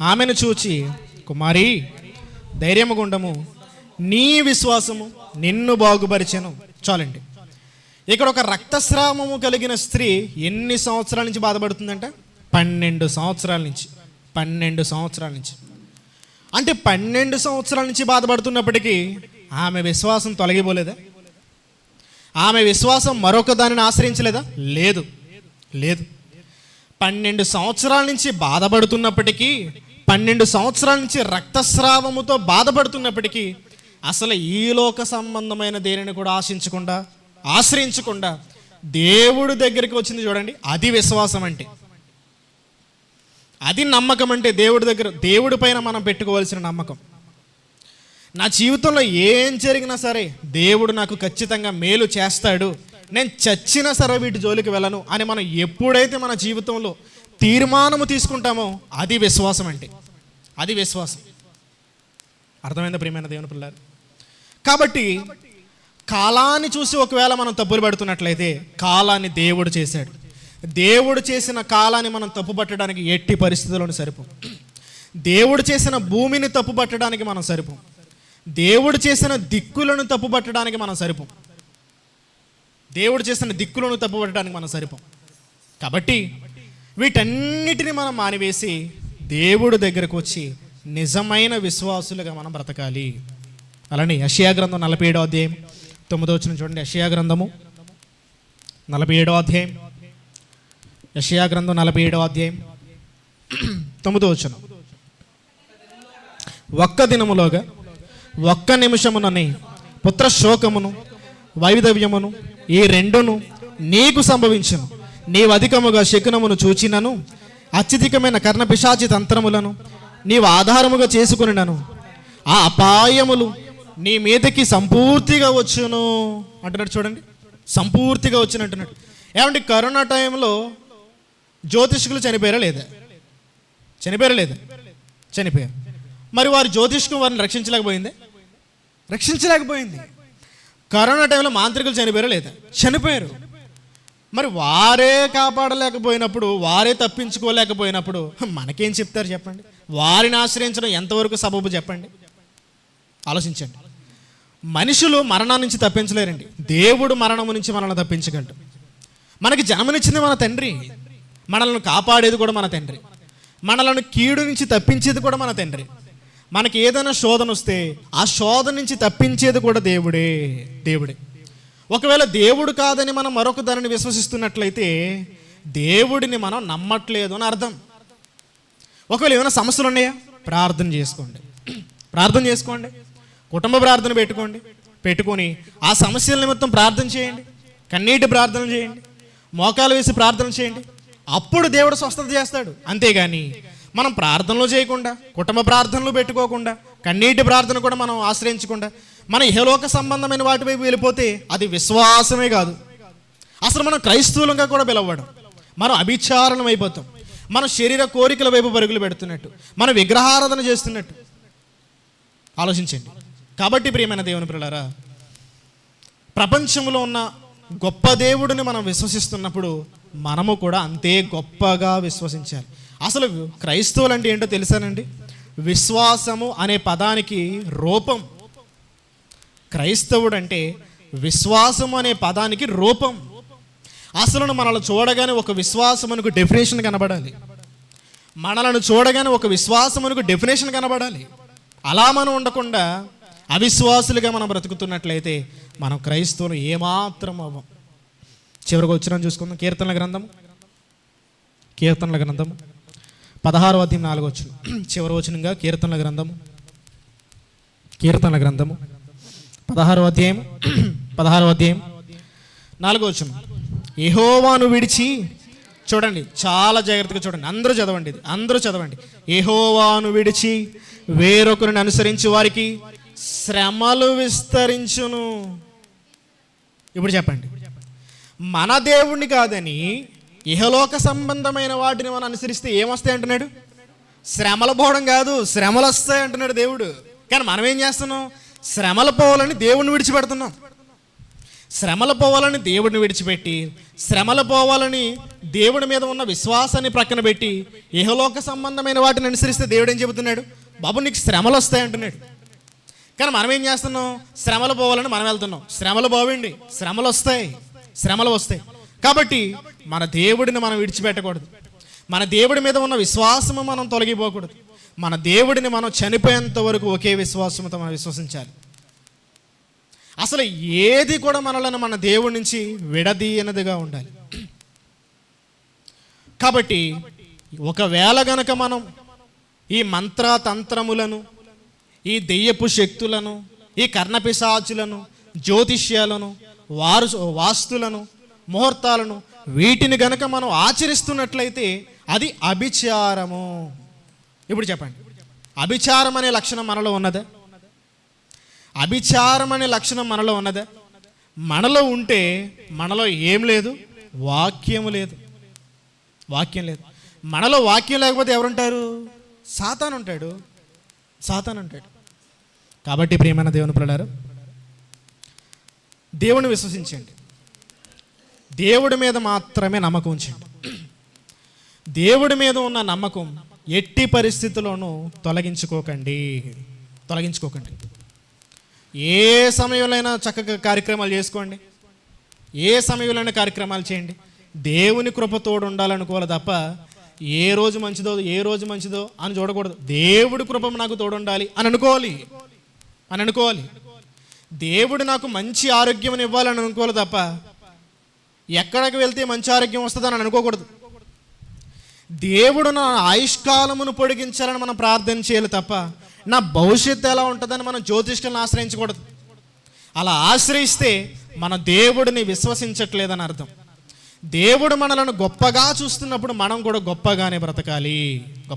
ఆమెను చూచి, కుమారి ధైర్యముగా ఉండము, నీ విశ్వాసము నిన్ను బాగుపరిచెను. చాలండి. ఇక్కడ ఒక రక్తస్రావము కలిగిన స్త్రీ ఎన్ని సంవత్సరాల నుంచి బాధపడుతుందంట? 12 సంవత్సరాల నుంచి. 12 సంవత్సరాల నుంచి. అంటే 12 సంవత్సరాల నుంచి బాధపడుతున్నప్పటికీ ఆమె విశ్వాసం తొలగిపోలేదా? ఆమె విశ్వాసం మరొక దానిని ఆశ్రయించలేదా? లేదు, లేదు. 12 సంవత్సరాల నుంచి బాధపడుతున్నప్పటికీ, 12 సంవత్సరాల నుంచి రక్తస్రావముతో బాధపడుతున్నప్పటికీ అసలు ఈ లోక సంబంధమైన దేనిని కూడా ఆశ్రయించకుండా దేవుడి దగ్గరికి వచ్చింది. చూడండి, అది విశ్వాసం అంటే, అది నమ్మకం అంటే. దేవుడి పైన మనం పెట్టుకోవాల్సిన నమ్మకం. నా జీవితంలో ఏం జరిగినా సరే దేవుడు నాకు ఖచ్చితంగా మేలు చేస్తాడు, నేను చచ్చినా సరే వీటి జోలికి వెళ్ళను అని మనం ఎప్పుడైతే మన జీవితంలో తీర్మానము తీసుకుంటామో అది విశ్వాసం అంటే. అది విశ్వాసం. అర్థమైందా ప్రియమైన దేవుని పిల్లలు? కాబట్టి కాలాన్ని చూసి ఒకవేళ మనం తప్పులు పడుతున్నట్లయితే కాలాన్ని దేవుడు చేశాడు. దేవుడు చేసిన కాలాన్ని మనం తప్పు పట్టడానికి ఎట్టి పరిస్థితుల్లోనూ సరిపోం. దేవుడు చేసిన భూమిని తప్పు పట్టడానికి మనం సరిపోం. దేవుడు చేసిన దిక్కులను తప్పు పట్టడానికి మనం సరిపోం. దేవుడు చేసిన దిక్కులను తప్పు పట్టడానికి మనం సరిపోం. కాబట్టి వీటన్నిటిని మనం మానివేసి దేవుడి దగ్గరకు వచ్చి నిజమైన విశ్వాసులుగా మనం బ్రతకాలి. అలానే యెషయా గ్రంథం 47వ అధ్యాయం 9వ వచనం చూడండి. యెషయా గ్రంథము 47వ అధ్యాయం. యెషయా గ్రంథం 47వ అధ్యాయం 9వ వచనం. ఒక్క దినములోగా, ఒక్క నిమిషమునని పుత్ర శోకమును వైదవ్యమును ఈ రెండును నీకు సంభవించును. నీవు అధికముగా శకునమును చూచినను, అత్యధికమైన కర్ణపిశాచి తంత్రములను నీవు ఆధారముగా చేసుకునినను, ఆ అపాయములు నీ మీదకి సంపూర్తిగా వచ్చును అంటున్నాడు. చూడండి, సంపూర్తిగా వచ్చినట్టున్నాడు. ఏమంటే కరోనా టైంలో జ్యోతిష్కులు చనిపోయారా లేదా? చనిపోయారు. మరి వారి జ్యోతిష్కం వారిని రక్షించలేకపోయింది. కరోనా టైంలో మాంత్రికులు చనిపోయారా లేదా? చనిపోయారు. మరి వారే కాపాడలేకపోయినప్పుడు, వారే తప్పించుకోలేకపోయినప్పుడు మనకేం చెప్తారు చెప్పండి? వారిని ఆశ్రయించడం ఎంతవరకు సబబు చెప్పండి? ఆలోచించండి. మనుషులు మరణం నుంచి తప్పించలేరండి, దేవుడు మరణము నుంచి మనల్ని తప్పించగలడు. మనకి జన్మనిచ్చింది మన తండ్రి, మనల్ని కాపాడేది కూడా మన తండ్రి, మనలను కీడు నుంచి తప్పించేది కూడా మన తండ్రి. మనకి ఏదైనా శోధన వస్తే ఆ శోధన నుంచి తప్పించేది కూడా దేవుడే. ఒకవేళ దేవుడు కాదని మనం మరొక దానిని విశ్వసిస్తున్నట్లయితే దేవుడిని మనం నమ్మట్లేదు అని అర్థం. ఒకవేళ ఏమైనా సమస్యలు ఉన్నాయా? ప్రార్థన చేసుకోండి. కుటుంబ ప్రార్థన పెట్టుకొని ఆ సమస్యల నిమిత్తం ప్రార్థన చేయండి, కన్నీటి ప్రార్థన చేయండి, మోకాలు వేసి ప్రార్థన చేయండి. అప్పుడు దేవుడు స్వస్థత చేస్తాడు. అంతేగాని మనం ప్రార్థనలు చేయకుండా, కుటుంబ ప్రార్థనలు పెట్టుకోకుండా, కన్నీటి ప్రార్థన కూడా మనం ఆశ్రయించకుండా మన ఇహలోక సంబంధమైన వాటి వైపు వెళ్ళిపోతే అది విశ్వాసమే కాదు. అసలు మనం క్రైస్తవులంగా కూడా పిలవడం, మనం అభిచారణం అయిపోతాం. మన శరీర కోరికల వైపు పరుగులు పెడుతున్నట్టు, మన విగ్రహారాధన చేస్తున్నట్టు ఆలోచించండి. కాబట్టి ప్రియమైన దేవుని పిల్లలారా, ప్రపంచంలో ఉన్న గొప్ప దేవుడిని మనం విశ్వసిస్తున్నప్పుడు మనము కూడా అంతే గొప్పగా విశ్వసించాలి. అసలు క్రైస్తవులు అంటే ఏంటో తెలుసానండి? విశ్వాసము అనే పదానికి రూపం. క్రైస్తవుడు అంటే విశ్వాసము అనే పదానికి రూపం. అసలు మనల్ని చూడగానే ఒక విశ్వాసమునకు డెఫినేషన్ కనబడాలి. అలా మనం ఉండకుండా అవిశ్వాసులుగా మనం బ్రతుకుతున్నట్లయితే మనం క్రైస్తవులు ఏమాత్రం అవ్వం. చివరికి వచ్చిన చూసుకుందాం. కీర్తనల గ్రంథం 16వ అధ్యాయం 4వ వచనం. చివరి వచనంగా కీర్తనల గ్రంథము 16వ అధ్యాయం 4వ వచనం. యెహోవాను విడిచి, చూడండి చాలా జాగ్రత్తగా చూడండి, అందరూ చదవండి. యెహోవాను విడిచి వేరొకరిని అనుసరించి వారికి శ్రమలు విస్తరించును. ఇప్పుడు చెప్పండి, మన దేవుణ్ణి కాదని ఇహలోక సంబంధమైన వాటిని మనం అనుసరిస్తే ఏమొస్తాయి అంటున్నాడు? శ్రమలు పోవడం కాదు, శ్రమలు వస్తాయి అంటున్నాడు దేవుడు. కానీ మనం ఏం చేస్తున్నాం? శ్రమలు పోవాలని దేవుడిని విడిచిపెడుతున్నాం. శ్రమలు పోవాలని దేవుడిని విడిచిపెట్టి, శ్రమలు పోవాలని దేవుడి మీద ఉన్న విశ్వాసాన్ని ప్రక్కన పెట్టి ఇహలోక సంబంధమైన వాటిని అనుసరిస్తే దేవుడు ఏం చెబుతున్నాడు? బాబు నీకు శ్రమలు వస్తాయి అంటున్నాడు. కానీ మనం ఏం చేస్తున్నాం? శ్రమలు పోవాలని మనం వెళ్తున్నాం. శ్రమలు పోవండి, శ్రమలు వస్తాయి. కాబట్టి మన దేవుడిని మనం విడిచిపెట్టకూడదు. మన దేవుడి మీద ఉన్న విశ్వాసము మనం తొలగిపోకూడదు. మన దేవుడిని మనం చనిపోయేంత వరకు ఒకే విశ్వాసంతో మనం విశ్వసించాలి. అసలు ఏది కూడా మనలను మన దేవుడి నుంచి విడదీయనదిగా ఉండాలి. కాబట్టి ఒకవేళ గనక మనం ఈ మంత్రతంత్రములను, ఈ దెయ్యపు శక్తులను, ఈ కర్ణపిశాచులను, జ్యోతిష్యాలను, వాస్తులను, ముహూర్తాలను, వీటిని గనక మనం ఆచరిస్తున్నట్లయితే అది అభిచారము. ఇప్పుడు చెప్పండి, అభిచారం అనే లక్షణం మనలో ఉన్నదా? అభిచారం అనే లక్షణం మనలో ఉన్నదా? మనలో ఉంటే మనలో ఏం లేదు? వాక్యం లేదు. మనలో వాక్యం లేకపోతే ఎవరుంటారు? సాతాను ఉంటాడు. కాబట్టి ప్రియమైన దేవుని పిల్లలారా, దేవుని విశ్వసించండి. దేవుడి మీద మాత్రమే నమ్మకం ఉంచండి. దేవుడి మీద ఉన్న నమ్మకం ఎట్టి పరిస్థితుల్లోనూ తొలగించుకోకండి. ఏ సమయంలో చక్కగా కార్యక్రమాలు చేసుకోండి, ఏ సమయంలో కార్యక్రమాలు చేయండి. దేవుని కృప తోడు ఉండాలనుకోవాలి తప్ప ఏ రోజు మంచిదో అని చూడకూడదు. దేవుడి కృప నాకు తోడు ఉండాలి అని అనుకోవాలి. దేవుడు నాకు మంచి ఆరోగ్యం ఇవ్వాలని అనుకోవాలి తప్ప ఎక్కడికి వెళ్తే మంచి ఆరోగ్యం వస్తుందని అనుకోకూడదు. దేవుడు నా ఆయుష్కాలమును పొడిగించాలని మనం ప్రార్థన చేయాలి తప్ప నా భవిష్యత్తు ఎలా ఉంటుందని మనం జ్యోతిష్కులను ఆశ్రయించకూడదు. అలా ఆశ్రయిస్తే మన దేవుడిని విశ్వసించట్లేదని అర్థం. దేవుడు మనలను గొప్పగా చూస్తున్నప్పుడు మనం కూడా గొప్పగానే బ్రతకాలి.